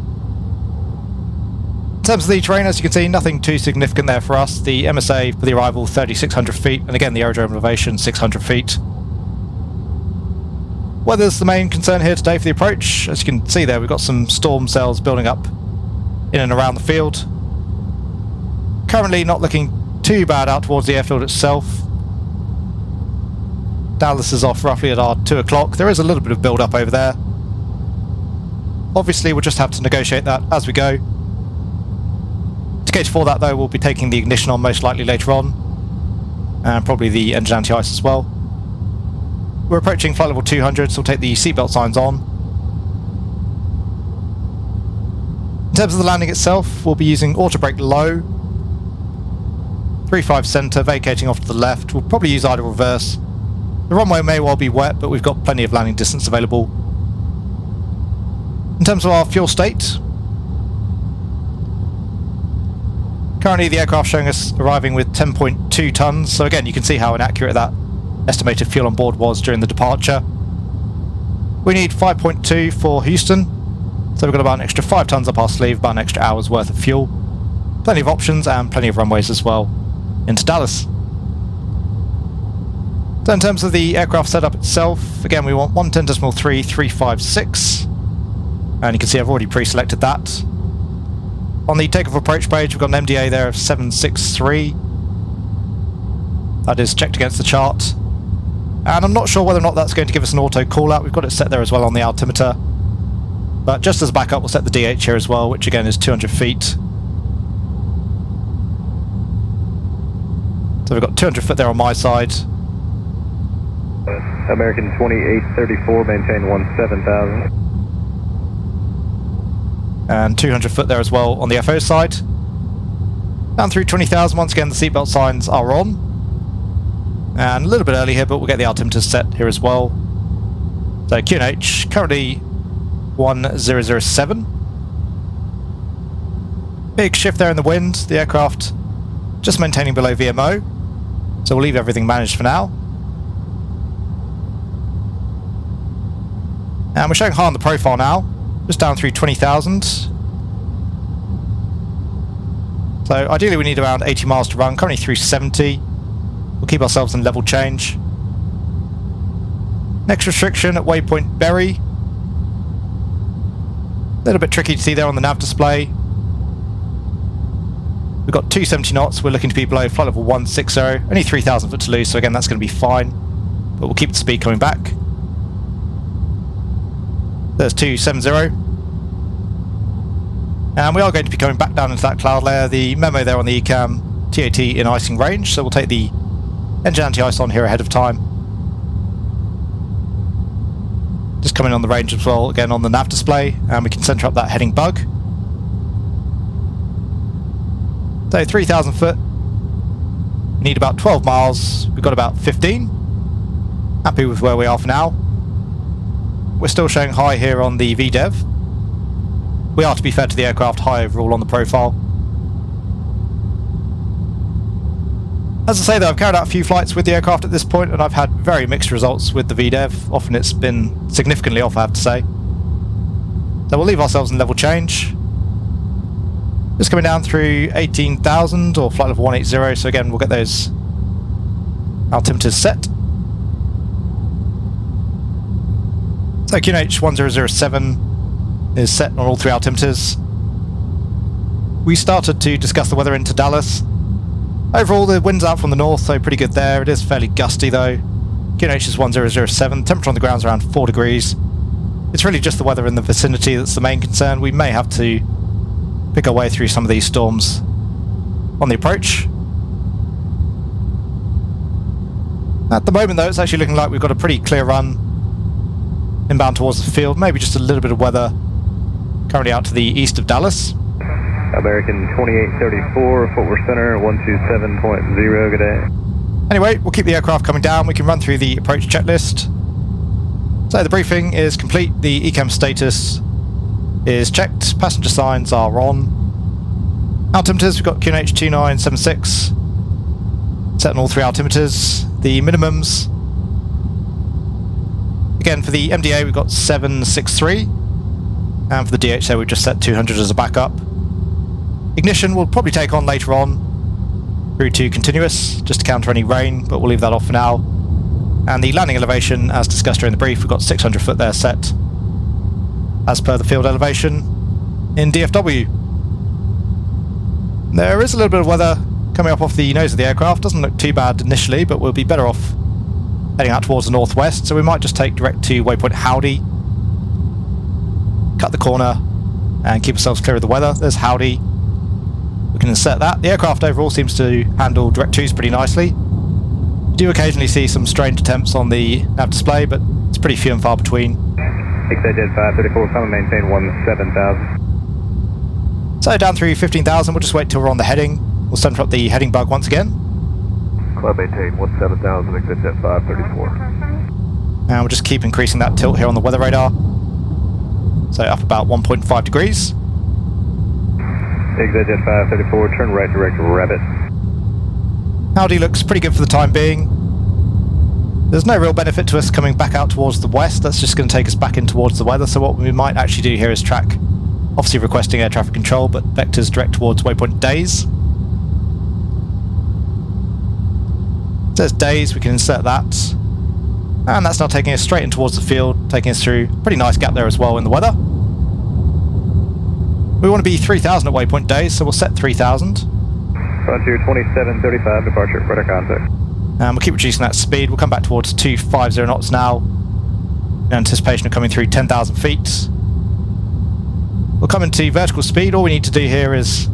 Speaker 1: In terms of the terrain, as you can see, nothing too significant there for us. The MSA for the arrival 3,600 feet, and again the aerodrome elevation 600 feet. Weather's the main concern here today for the approach. As you can see there, we've got some storm cells building up in and around the field. Currently not looking too bad out towards the airfield itself. Dallas is off roughly at our 2 o'clock. There is a little bit of build up over there. Obviously we'll just have to negotiate that as we go. To cater for that though, we'll be taking the ignition on most likely later on, and probably the engine anti-ice as well. We're approaching flight level 200, so we'll take the seatbelt signs on. In terms of the landing itself, we'll be using auto brake low, 3-5 centre, vacating off to the left. We'll probably use idle reverse. The runway may well be wet, but we've got plenty of landing distance available. In terms of our fuel state, currently the aircraft showing us arriving with 10.2 tonnes, so again you can see how inaccurate that estimated fuel on board was during the departure. We need 5.2 for Houston, so we've got about an extra 5 tonnes up our sleeve, about an extra hour's worth of fuel. Plenty of options and plenty of runways as well into Dallas. So in terms of the aircraft setup itself, again we want 110.3 356, and you can see I've already pre-selected that. On the takeoff approach page we've got an MDA there of 763, that is checked against the chart, and I'm not sure whether or not that's going to give us an auto call out. We've got it set there as well on the altimeter, but just as a backup we'll set the DH here as well, which again is 200 feet. So we've got 200 foot there on my side.
Speaker 7: American 2834, maintain 17,000.
Speaker 1: And 200 foot there as well on the FO side. Down through 20,000, once again the seatbelt signs are on. And a little bit early here, but we'll get the altimeter set here as well. So QNH, currently 1007. Big shift there in the wind, the aircraft just maintaining below VMO. So we'll leave everything managed for now. And we're showing high on the profile now, just down through 20,000. So ideally we need around 80 miles to run, currently through 70. We'll keep ourselves in level change. Next restriction at waypoint Berry. A little bit tricky to see there on the nav display. We've got 270 knots, we're looking to be below flight level 160, only 3,000 foot to lose, so again that's going to be fine. But we'll keep the speed coming back. There's 270. And we are going to be coming back down into that cloud layer. The memo there on the ECAM, TAT in icing range, so we'll take the engine anti-ice on here ahead of time. Just coming on the range as well, again on the nav display, and we can center up that heading bug. So 3,000 foot. We need about 12 miles. We've got about 15. Happy with where we are for now. We're still showing high here on the VDEV. We are, to be fair to the aircraft, high overall on the profile. As I say though, I've carried out a few flights with the aircraft at this point and I've had very mixed results with the VDEV. Often it's been significantly off, I have to say. So we'll leave ourselves in level change. Just coming down through 18,000 or flight level 180, so again we'll get those altimeters set. So QNH 1007 is set on all three altimeters. We started to discuss the weather into Dallas. Overall the wind's out from the north, so pretty good there. It is fairly gusty though. QNH is 1007, temperature on the ground is around 4 degrees. It's really just the weather in the vicinity that's the main concern. We may have to pick our way through some of these storms on the approach. At the moment though, it's actually looking like we've got a pretty clear run inbound towards the field, maybe just a little bit of weather currently out to the east of Dallas.
Speaker 7: American 2834, Fort Worth Center, 127.0, good day.
Speaker 1: Anyway, we'll keep the aircraft coming down. We can run through the approach checklist. So the briefing is complete, the ECAM status is checked, passenger signs are on. Altimeters, we've got QNH 2976 set on all three altimeters. The minimums, again for the MDA we've got 763, and for the DHA we've just set 200 as a backup. Ignition we'll probably take on later on through to continuous, just to counter any rain, but we'll leave that off for now. And the landing elevation, as discussed during the brief, we've got 600 foot there set as per the field elevation in DFW. There is a little bit of weather coming up off the nose of the aircraft. Doesn't look too bad initially, but we'll be better off heading out towards the northwest, so we might just take direct to waypoint Howdy, cut the corner and keep ourselves clear of the weather. There's Howdy. We can insert that. The aircraft overall seems to handle direct twos pretty nicely. You do occasionally see some strange attempts on the nav display, but it's pretty few and far between.
Speaker 7: XAJ 534, come and maintain 17,000.
Speaker 1: So down through 15,000, we'll just wait till we're on the heading. We'll center up the heading bug once again.
Speaker 2: Club maintain 17,000, XAJ 534.
Speaker 1: And we'll just keep increasing that tilt here on the weather radar. So up about 1.5 degrees.
Speaker 7: XAJ 534, turn right direct Rabbit.
Speaker 1: Howdy looks pretty good for the time being. There's no real benefit to us coming back out towards the west. That's just going to take us back in towards the weather. So what we might actually do here is track, obviously requesting air traffic control, but vectors direct towards waypoint Days. It says Days, we can insert that. And that's now taking us straight in towards the field, taking us through a pretty nice gap there as well in the weather. We want to be 3,000 at waypoint Days, so we'll set 3,000.
Speaker 7: Frontier 2735, departure, radar contact.
Speaker 1: And we'll keep reducing that speed. We'll come back towards 250 knots now, in anticipation of coming through 10,000 feet. We'll come into vertical speed. All we need to do here is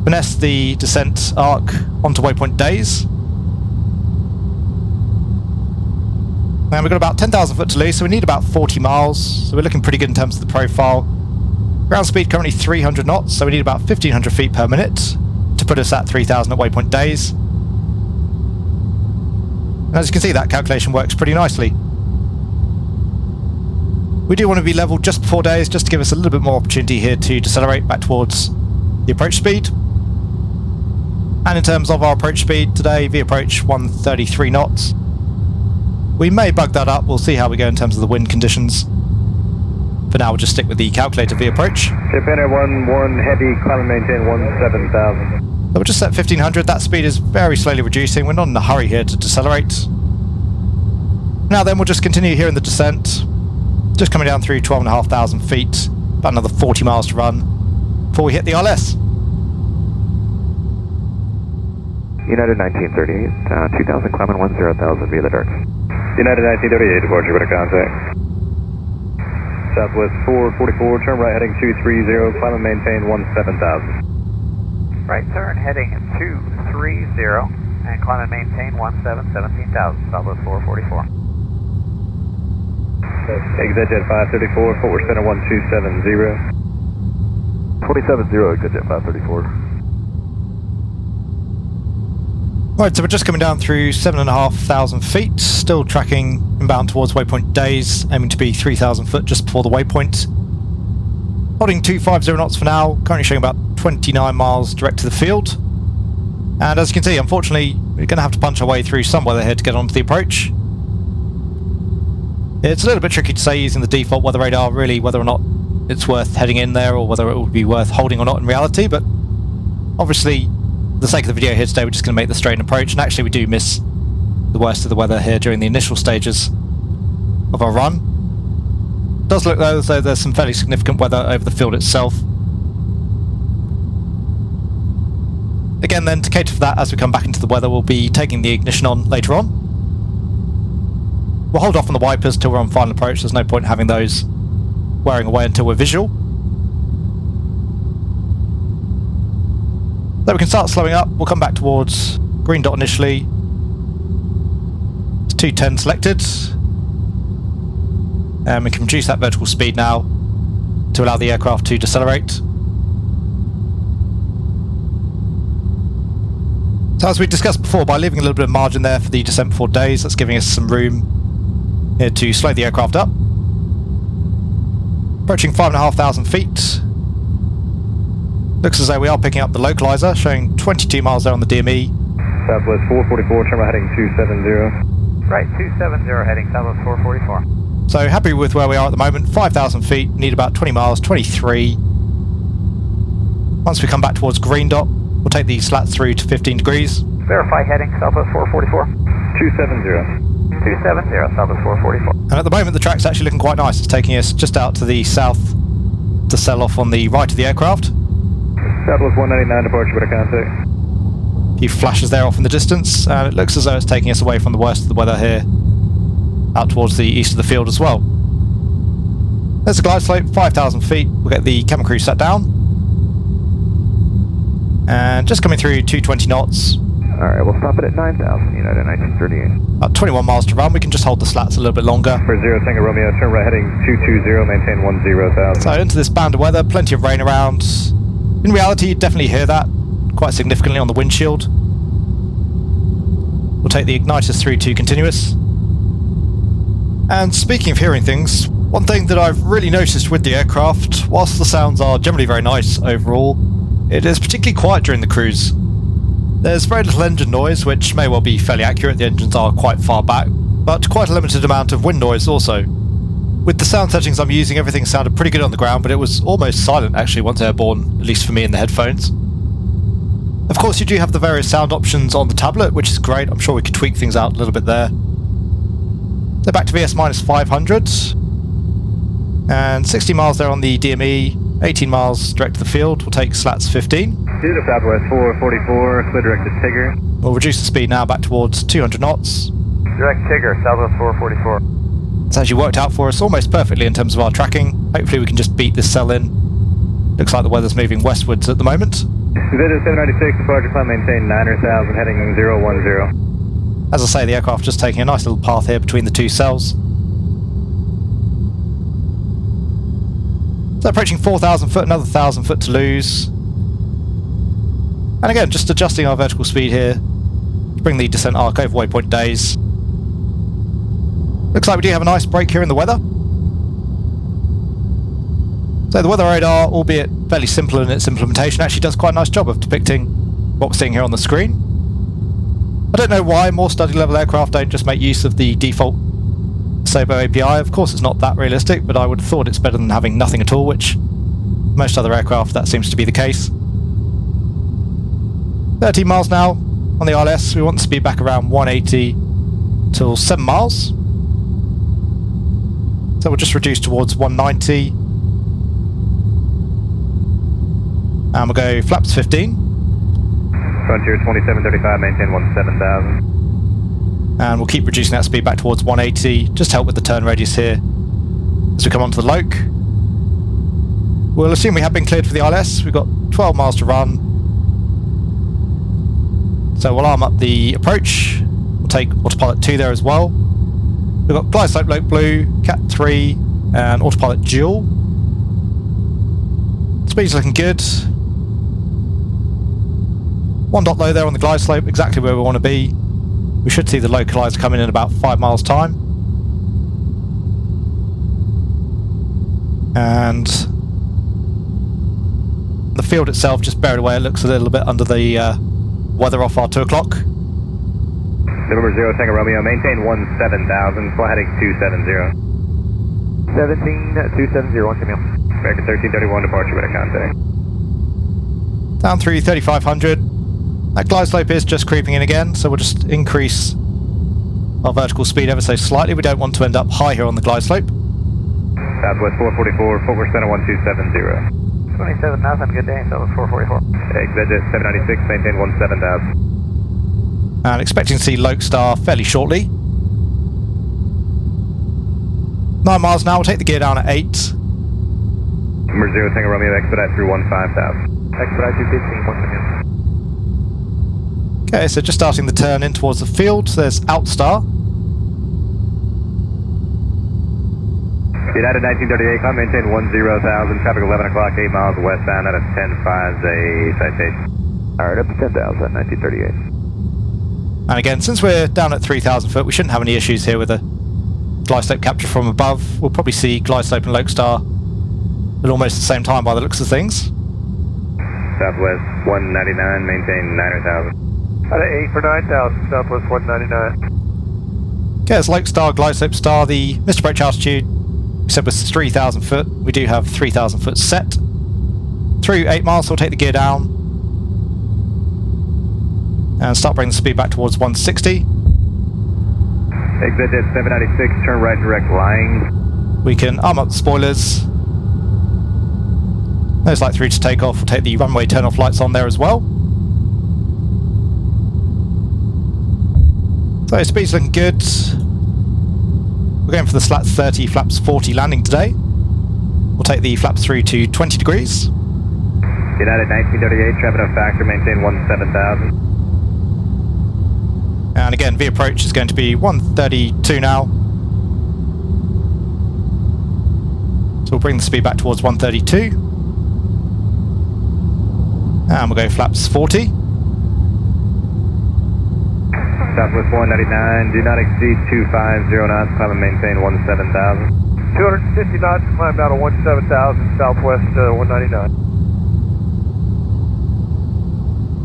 Speaker 1: finesse the descent arc onto waypoint Days. And we've got about 10,000 foot to lose, so we need about 40 miles. So we're looking pretty good in terms of the profile. Ground speed currently 300 knots, so we need about 1,500 feet per minute to put us at 3,000 at waypoint Days. And as you can see, that calculation works pretty nicely. We do want to be leveled just before Days, just to give us a little bit more opportunity here to decelerate back towards the approach speed. And in terms of our approach speed today, V approach 133 knots. We may bug that up, we'll see how we go in terms of the wind conditions. For now, we'll just stick with the calculator V approach.
Speaker 7: Japan 11 heavy, climb and maintain 17,000.
Speaker 1: So we'll just set 1,500, that speed is very slowly reducing, we're not in a hurry here to decelerate. Now then, we'll just continue here in the descent, just coming down through 12,500 feet, about another 40 miles to run before we hit the RLS.
Speaker 7: United 1938, 2,000, climbing 10,000 via the dark. United 1938, departure, radar contact. Southwest 444, turn right heading 230, climb and maintain 17,000.
Speaker 3: Right turn heading 230 and climb and maintain 17,000, Southwest 444.
Speaker 7: Exit 534, Fort Worth Center 1270.
Speaker 2: 270, exit 534.
Speaker 1: Right, so we're just coming down through 7,500 feet, still tracking inbound towards waypoint days, aiming to be 3,000 foot just before the waypoint. Holding 250 knots for now, currently showing about 29 miles direct to the field. And as you can see, unfortunately, we're going to have to punch our way through some weather here to get onto the approach. It's a little bit tricky to say using the default weather radar, really, whether or not it's worth heading in there or whether it would be worth holding or not in reality, but obviously, for the sake of the video here today, we're just going to make the straight approach, and actually we do miss the worst of the weather here during the initial stages of our run. It does look though as though there's some fairly significant weather over the field itself. Again then, to cater for that, as we come back into the weather, we'll be taking the ignition on later on. We'll hold off on the wipers till we're on final approach. There's no point having those wearing away until we're visual. So we can start slowing up. We'll come back towards green dot initially. It's 210 selected. And we can reduce that vertical speed now to allow the aircraft to decelerate. So as we discussed before, by leaving a little bit of margin there for the descent before days, that's giving us some room here to slow the aircraft up. Approaching 5,500 feet. Looks as though we are picking up the localizer, showing 22 miles there on the DME.
Speaker 7: Southwest 444, turn right heading 270.
Speaker 3: Right, 270 heading Southwest 444.
Speaker 1: So happy with where we are at the moment. 5,000 feet, need about 20 miles, 23. Once we come back towards green dot, we'll take the slats through to 15 degrees.
Speaker 3: Verify heading Southwest 444.
Speaker 7: 270.
Speaker 3: 270 Southwest 444.
Speaker 1: And at the moment the track's actually looking quite nice. It's taking us just out to the south to sell off on the right of the aircraft.
Speaker 7: Southwest 199, departure with a contact.
Speaker 1: A few flashes there off in the distance, and it looks as though it's taking us away from the worst of the weather here, out towards the east of the field as well. There's a glide slope, 5,000 feet. We'll get the cabin crew set down. And just coming through 220 knots.
Speaker 7: Alright, we'll stop it at 9,000, United 1938.
Speaker 1: About 21 miles to run. We can just hold the slats a little bit longer.
Speaker 7: For 0 Tango Romeo, turn right heading 220, maintain 10,000.
Speaker 1: So into this band of weather, plenty of rain around. In reality, you definitely hear that quite significantly on the windshield. We'll take the igniters through to continuous. And speaking of hearing things, one thing that I've really noticed with the aircraft, whilst the sounds are generally very nice overall, it is particularly quiet during the cruise. There's very little engine noise, which may well be fairly accurate, the engines are quite far back, but quite a limited amount of wind noise also. With the sound settings I'm using, everything sounded pretty good on the ground, but it was almost silent actually once airborne, at least for me in the headphones. Of course you do have the various sound options on the tablet, which is great. I'm sure we could tweak things out a little bit there. So back to VS-500, and 60 miles there on the DME, 18 miles direct to the field. We'll take slats 15.
Speaker 7: Due to Southwest 444, clear direct to Tigger.
Speaker 1: We'll reduce the speed now back towards 200 knots.
Speaker 3: Direct Tigger, Southwest 444.
Speaker 1: It's actually worked out for us almost perfectly in terms of our tracking. Hopefully we can just beat this cell in. Looks like the weather's moving westwards at the moment.
Speaker 7: NVIDIA 796, departure climb, maintain 9,000, heading 010.
Speaker 1: As I say, the aircraft just taking a nice little path here between the two cells. So approaching 4,000 foot, another 1,000 foot to lose. And again, just adjusting our vertical speed here to bring the descent arc over waypoint days. Looks like we do have a nice break here in the weather. So the weather radar, albeit fairly simple in its implementation, actually does quite a nice job of depicting what we're seeing here on the screen. I don't know why more study level aircraft don't just make use of the default Sabo API. Of course it's not that realistic, but I would have thought it's better than having nothing at all, which most other aircraft that seems to be the case. 13 miles now on the ILS. We want the speed back around 180 till 7 miles. So we'll just reduce towards 190. And we'll go flaps 15.
Speaker 7: Frontier 2735, maintain 17,000.
Speaker 1: And we'll keep reducing that speed back towards 180, just to help with the turn radius here as we come onto the Loke. We'll assume we have been cleared for the ILS. We've got 12 miles to run. So we'll arm up the approach. We'll take autopilot 2 there as well. We've got glide slope Loke Blue, Cat 3, and autopilot dual. Speed's looking good. One dot low there on the glide slope, exactly where we want to be. We should see the localizer coming in about 5 miles time. And the field itself just buried away. It looks a little bit under the weather off our 2 o'clock.
Speaker 7: November 0 Tango Romeo, maintain 17,000, fly heading 270.
Speaker 3: 17270, one Camille.
Speaker 7: American 1331, departure with a contact.
Speaker 1: Down through 3500. That glide slope is just creeping in again, so we'll just increase our vertical speed ever so slightly. We don't want to end up high here on the glide slope.
Speaker 7: Southwest 444, Fort Worth Center 1270.
Speaker 3: 27 nothing, good day, Southwest 444.
Speaker 7: Exit 796, maintain 17,000.
Speaker 1: And expecting to see Lokestar fairly shortly. 9 miles now, we'll take the gear down at 8.
Speaker 7: Number 0 Tango Romeo, expedite through 15,000.
Speaker 3: Expedite 215, one Camille.
Speaker 1: Okay, so just starting the turn in towards the field, there's Outstar.
Speaker 7: United 1938, climb, maintain 10,000, traffic 11 o'clock, 8 miles westbound out of 10.5's a citation.
Speaker 3: Alright, up to 10,000, 1938.
Speaker 1: And again, since we're down at 3,000 foot, we shouldn't have any issues here with a glide slope capture from above. We'll probably see glide slope and Lokestar at almost the same time by the looks of things.
Speaker 7: Southwest 199, maintain 9,000.
Speaker 3: Out of 8 for 9,000, Southwest 199.
Speaker 1: Okay, as Lokestar, glide slope star, the missed approach altitude we said was 3,000 foot. We do have 3,000 foot set. Through 8 miles, so we'll take the gear down and start bringing the speed back towards 160.
Speaker 7: Exit at 796, turn right direct lying.
Speaker 1: We can arm up the spoilers. Those light through to takeoff. We'll take the runway turn-off lights on there as well. So speed's looking good. We're going for the slats 30, flaps 40 landing today. We'll take the flaps through to 20 degrees.
Speaker 7: United 1938, traffic enough factor, maintain 17,000.
Speaker 1: And again, V approach is going to be 132 now. So we'll bring the speed back towards 132. And we'll go flaps 40.
Speaker 7: Southwest 199, do not exceed 250 knots, climb and maintain 17,000.
Speaker 3: 250 knots, climb down to 17,000, Southwest 199.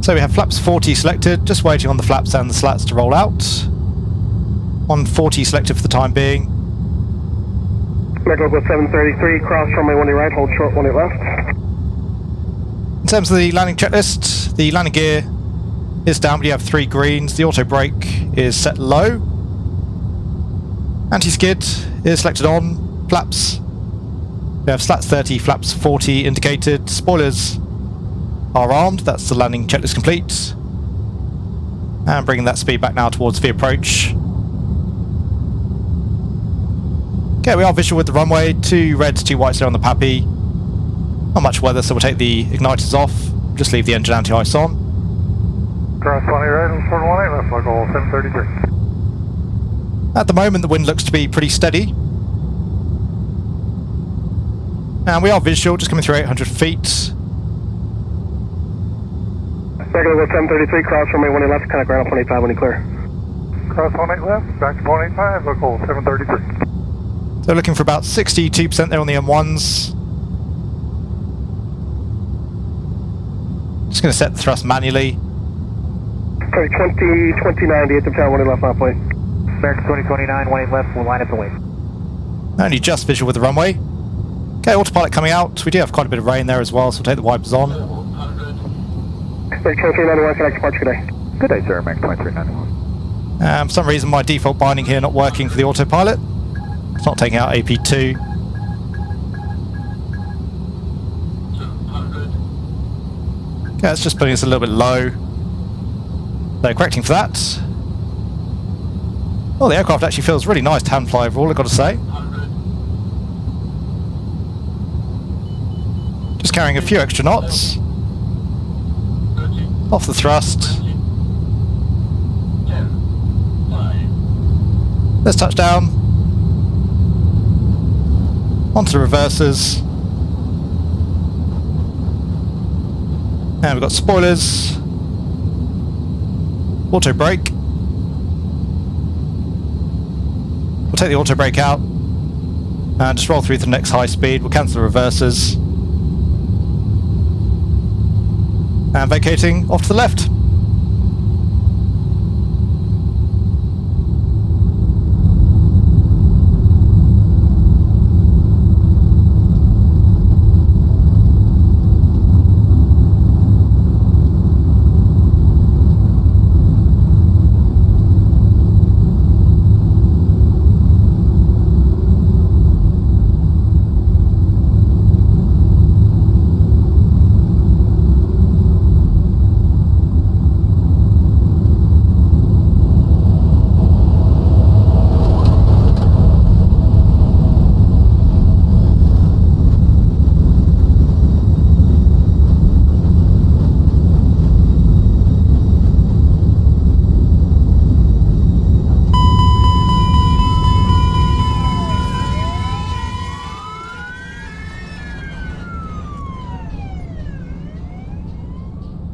Speaker 1: So we have flaps 40 selected, just waiting on the flaps and the slats to roll out. 140 selected for the time being.
Speaker 5: American Local 733, cross runway 18 right, hold short 18 left.
Speaker 1: In terms of the landing checklist, the landing gear is down, but you have 3 greens. The auto brake is set low. Anti-skid is selected on. Flaps, we have slats 30, flaps 40 indicated. Spoilers are armed. That's the landing checklist complete. And bringing that speed back now towards the approach. Okay, we are visual with the runway. 2 reds, 2 whites there on the PAPI. Not much weather, so we'll take the igniters off. Just leave the engine anti-ice on.
Speaker 3: Cross 20 right, 418 left, local 733.
Speaker 1: At the moment, the wind looks to be pretty steady. And we are visual, just coming through 800 feet.
Speaker 5: American Local 733, cross runway 18 left, kind of ground up 185 when you clear.
Speaker 3: Cross 18 left, back to 185, local 733.
Speaker 1: So looking for about 62% there on the M1s. Just going to set the thrust manually.
Speaker 5: Sorry, 2090 at the town, 18 left, mile point.
Speaker 3: American 2029, 18 left, we'll line up and wait.
Speaker 1: Only just visual with the runway. Okay, autopilot coming out. We do have quite a bit of rain there as well, so we'll take the wipers on.
Speaker 5: Sorry, 2391, connect departure, good day.
Speaker 3: Good day, sir, American 2391.
Speaker 1: For some reason, my default binding here not working for the autopilot. It's not taking out AP2. Okay, it's just putting us a little bit low. So correcting for that. Well, the aircraft actually feels really nice to hand fly overall, I've got to say. Just carrying a few extra knots. Off the thrust. Let's touch down. Onto the reversers. And we've got spoilers. auto brake. We'll take the auto brake out and just roll through to the next high speed. We'll cancel the reversers. And vacating off to the left.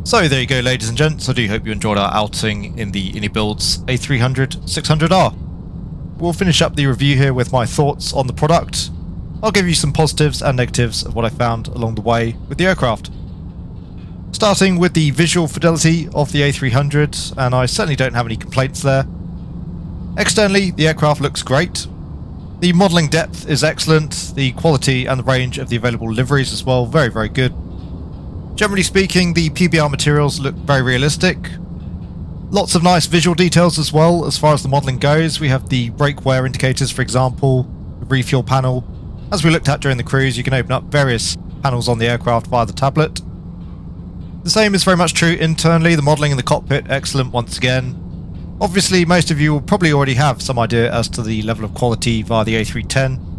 Speaker 1: So there you go, ladies and gents. I do hope you enjoyed our outing in the iniBuilds A300-600R. We'll finish up the review here with my thoughts on the product. I'll give you some positives and negatives of what I found along the way with the aircraft. Starting with the visual fidelity of the A300, and I certainly don't have any complaints there. Externally, the aircraft looks great. The modelling depth is excellent, the quality and the range of the available liveries as well, very, very good. Generally speaking, the PBR materials look very realistic. Lots of nice visual details as well as far as the modelling goes. We have the brake wear indicators, for example, the refuel panel. As we looked at during the cruise, you can open up various panels on the aircraft via the tablet. The same is very much true internally. The modelling in the cockpit, excellent once again. Obviously, most of you will probably already have some idea as to the level of quality via the A310.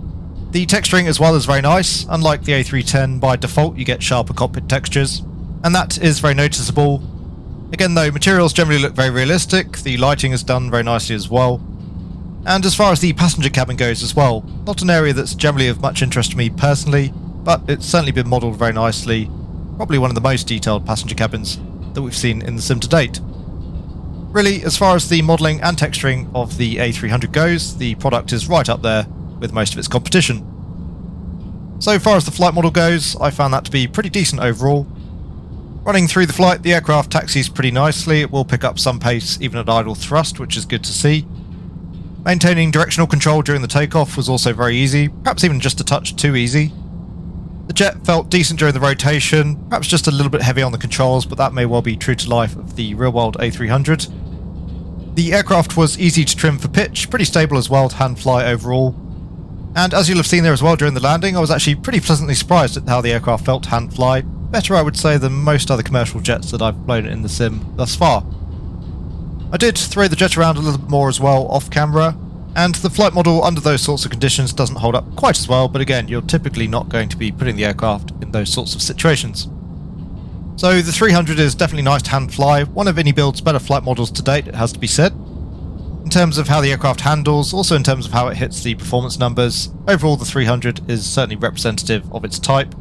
Speaker 1: The texturing as well is very nice. Unlike the A310, by default you get sharper cockpit textures, and that is very noticeable. Again though, materials generally look very realistic, the lighting is done very nicely as well. And as far as the passenger cabin goes as well, not an area that's generally of much interest to me personally, but it's certainly been modelled very nicely. Probably one of the most detailed passenger cabins that we've seen in the sim to date. Really, as far as the modelling and texturing of the A300 goes, the product is right up there with most of its competition. So far as the flight model goes, I found that to be pretty decent overall. Running through the flight, the aircraft taxis pretty nicely. It will pick up some pace even at idle thrust, which is good to see. Maintaining directional control during the takeoff was also very easy, perhaps even just a touch too easy. The jet felt decent during the rotation, perhaps just a little bit heavy on the controls, but that may well be true to life of the real-world A300. The aircraft was easy to trim for pitch, pretty stable as well to hand fly overall. And as you'll have seen there as well during the landing, I was actually pretty pleasantly surprised at how the aircraft felt to hand fly. Better, I would say, than most other commercial jets that I've flown in the sim thus far. I did throw the jet around a little bit more as well off camera, and the flight model under those sorts of conditions doesn't hold up quite as well, but again, you're typically not going to be putting the aircraft in those sorts of situations. So the 300 is definitely nice to hand fly, one of iniBuilds' better flight models to date, it has to be said. In terms of how the aircraft handles, also in terms of how it hits the performance numbers, overall the 300 is certainly representative of its type.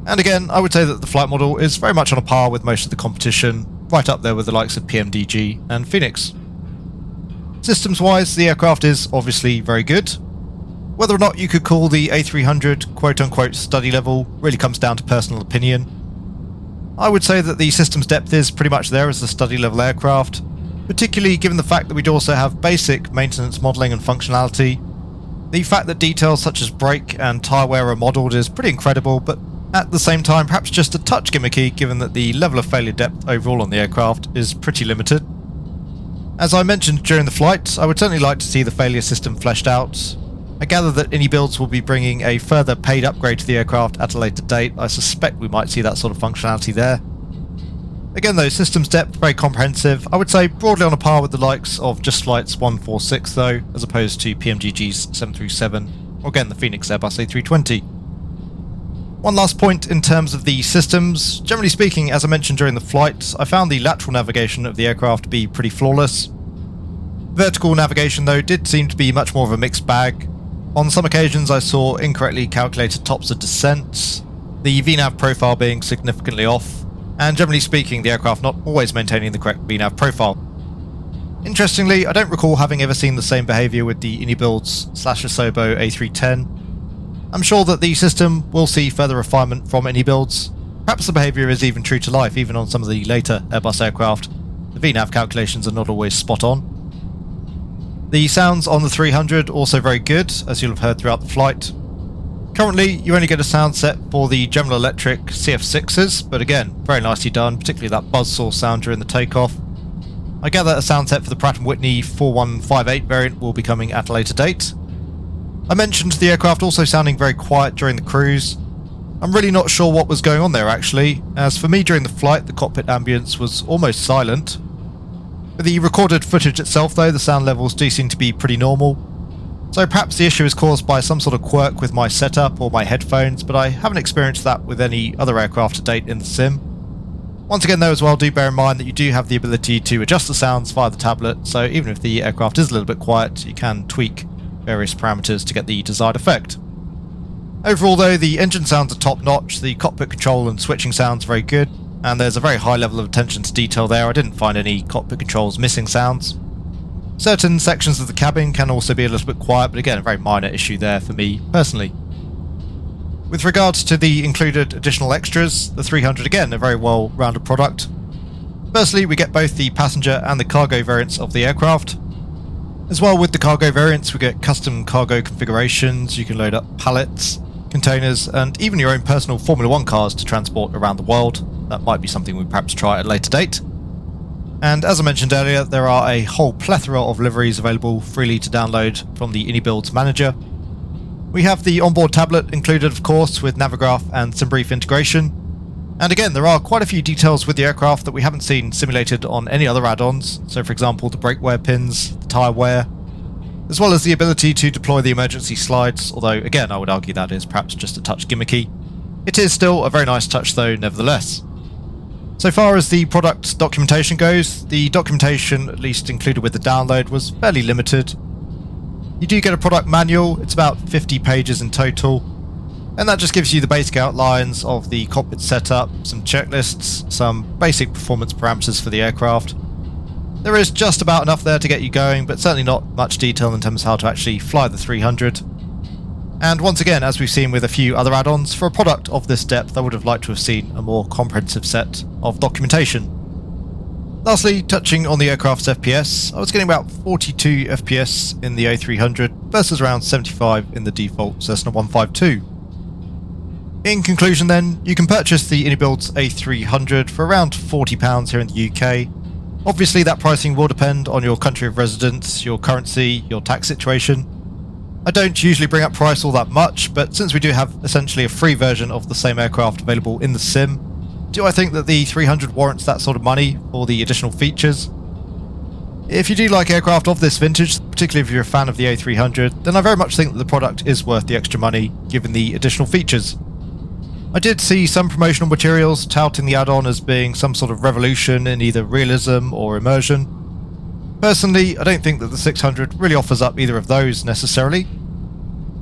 Speaker 1: And again, I would say that the flight model is very much on a par with most of the competition, right up there with the likes of PMDG and Phoenix. Systems wise, the aircraft is obviously very good. Whether or not you could call the A300 quote-unquote study level really comes down to personal opinion. I would say that the systems depth is pretty much there as a study level aircraft, particularly given the fact that we'd also have basic maintenance modelling and functionality. The fact that details such as brake and tyre wear are modelled is pretty incredible, but at the same time perhaps just a touch gimmicky given that the level of failure depth overall on the aircraft is pretty limited. As I mentioned during the flight, I would certainly like to see the failure system fleshed out. I gather that iniBuilds will be bringing a further paid upgrade to the aircraft at a later date. I suspect we might see that sort of functionality there. Again though, systems depth very comprehensive. I would say broadly on a par with the likes of Just Flight's 146 though, as opposed to PMGG's 737, or again the Phoenix Airbus A320. One last point in terms of the systems. Generally speaking, as I mentioned during the flight, I found the lateral navigation of the aircraft to be pretty flawless. Vertical navigation though did seem to be much more of a mixed bag. On some occasions I saw incorrectly calculated tops of descent, the VNAV profile being significantly off, and generally speaking the aircraft not always maintaining the correct VNAV profile. Interestingly, I don't recall having ever seen the same behaviour with the iniBuilds /Asobo A310. I'm sure that the system will see further refinement from iniBuilds. Perhaps the behaviour is even true to life, even on some of the later Airbus aircraft. The VNAV calculations are not always spot on. The sounds on the 300 also very good, as you'll have heard throughout the flight. Currently, you only get a sound set for the General Electric CF6s, but again, very nicely done, particularly that buzzsaw sound during the takeoff. I gather a sound set for the Pratt & Whitney 4158 variant will be coming at a later date. I mentioned the aircraft also sounding very quiet during the cruise. I'm really not sure what was going on there actually, as for me during the flight the cockpit ambience was almost silent. For the recorded footage itself though, the sound levels do seem to be pretty normal. So perhaps the issue is caused by some sort of quirk with my setup or my headphones, but I haven't experienced that with any other aircraft to date in the sim. Once again though as well, do bear in mind that you do have the ability to adjust the sounds via the tablet, so even if the aircraft is a little bit quiet, you can tweak various parameters to get the desired effect. Overall though, the engine sounds are top notch, the cockpit control and switching sounds very good, and there's a very high level of attention to detail there. I didn't find any cockpit controls missing sounds. Certain sections of the cabin can also be a little bit quiet, but again a very minor issue there for me personally. With regards to the included additional extras, the 300 again a very well rounded product. Firstly, we get both the passenger and the cargo variants of the aircraft. As well with the cargo variants we get custom cargo configurations, you can load up pallets, containers and even your own personal Formula 1 cars to transport around the world. That might be something we perhaps try at a later date. And as I mentioned earlier, there are a whole plethora of liveries available freely to download from the iniBuilds manager. We have the onboard tablet included of course with Navigraph and SimBrief integration. And again, there are quite a few details with the aircraft that we haven't seen simulated on any other add-ons, so for example the brake wear pins, the tyre wear, as well as the ability to deploy the emergency slides, although again I would argue that is perhaps just a touch gimmicky. It is still a very nice touch though nevertheless. So far as the product documentation goes, the documentation at least included with the download was fairly limited. You do get a product manual, it's about 50 pages in total, and that just gives you the basic outlines of the cockpit setup, some checklists, some basic performance parameters for the aircraft. There is just about enough there to get you going, but certainly not much detail in terms of how to actually fly the 300. And once again, as we've seen with a few other add-ons, for a product of this depth I would have liked to have seen a more comprehensive set of documentation. Lastly, touching on the aircraft's FPS, I was getting about 42 FPS in the A300 versus around 75 in the default Cessna 152. In conclusion then, you can purchase the iniBuilds A300 for around £40 here in the UK. Obviously that pricing will depend on your country of residence, your currency, your tax situation. I don't usually bring up price all that much, but since we do have essentially a free version of the same aircraft available in the sim, do I think that the 300 warrants that sort of money for the additional features? If you do like aircraft of this vintage, particularly if you're a fan of the A300, then I very much think that the product is worth the extra money given the additional features. I did see some promotional materials touting the add-on as being some sort of revolution in either realism or immersion. Personally, I don't think that the 600 really offers up either of those necessarily.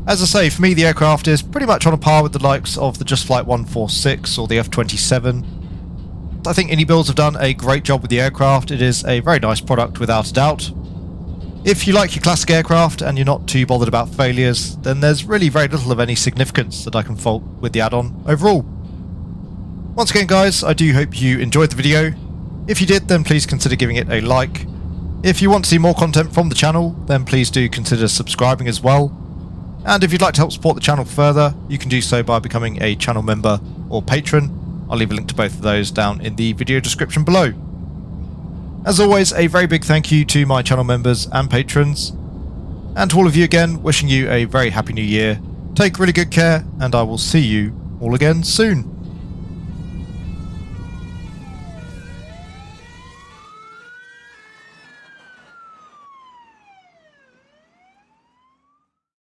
Speaker 1: As I say, for me the aircraft is pretty much on a par with the likes of the Just Flight 146 or the F-27. I think iniBuilds have done a great job with the aircraft. It is a very nice product without a doubt. If you like your classic aircraft and you're not too bothered about failures, then there's really very little of any significance that I can fault with the add-on overall. Once again guys, I do hope you enjoyed the video. If you did, then please consider giving it a like. If you want to see more content from the channel, then please do consider subscribing as well. And if you'd like to help support the channel further, you can do so by becoming a channel member or patron. I'll leave a link to both of those down in the video description below. As always, a very big thank you to my channel members and patrons. And to all of you again, wishing you a very happy new year. Take really good care, and I will see you all again soon.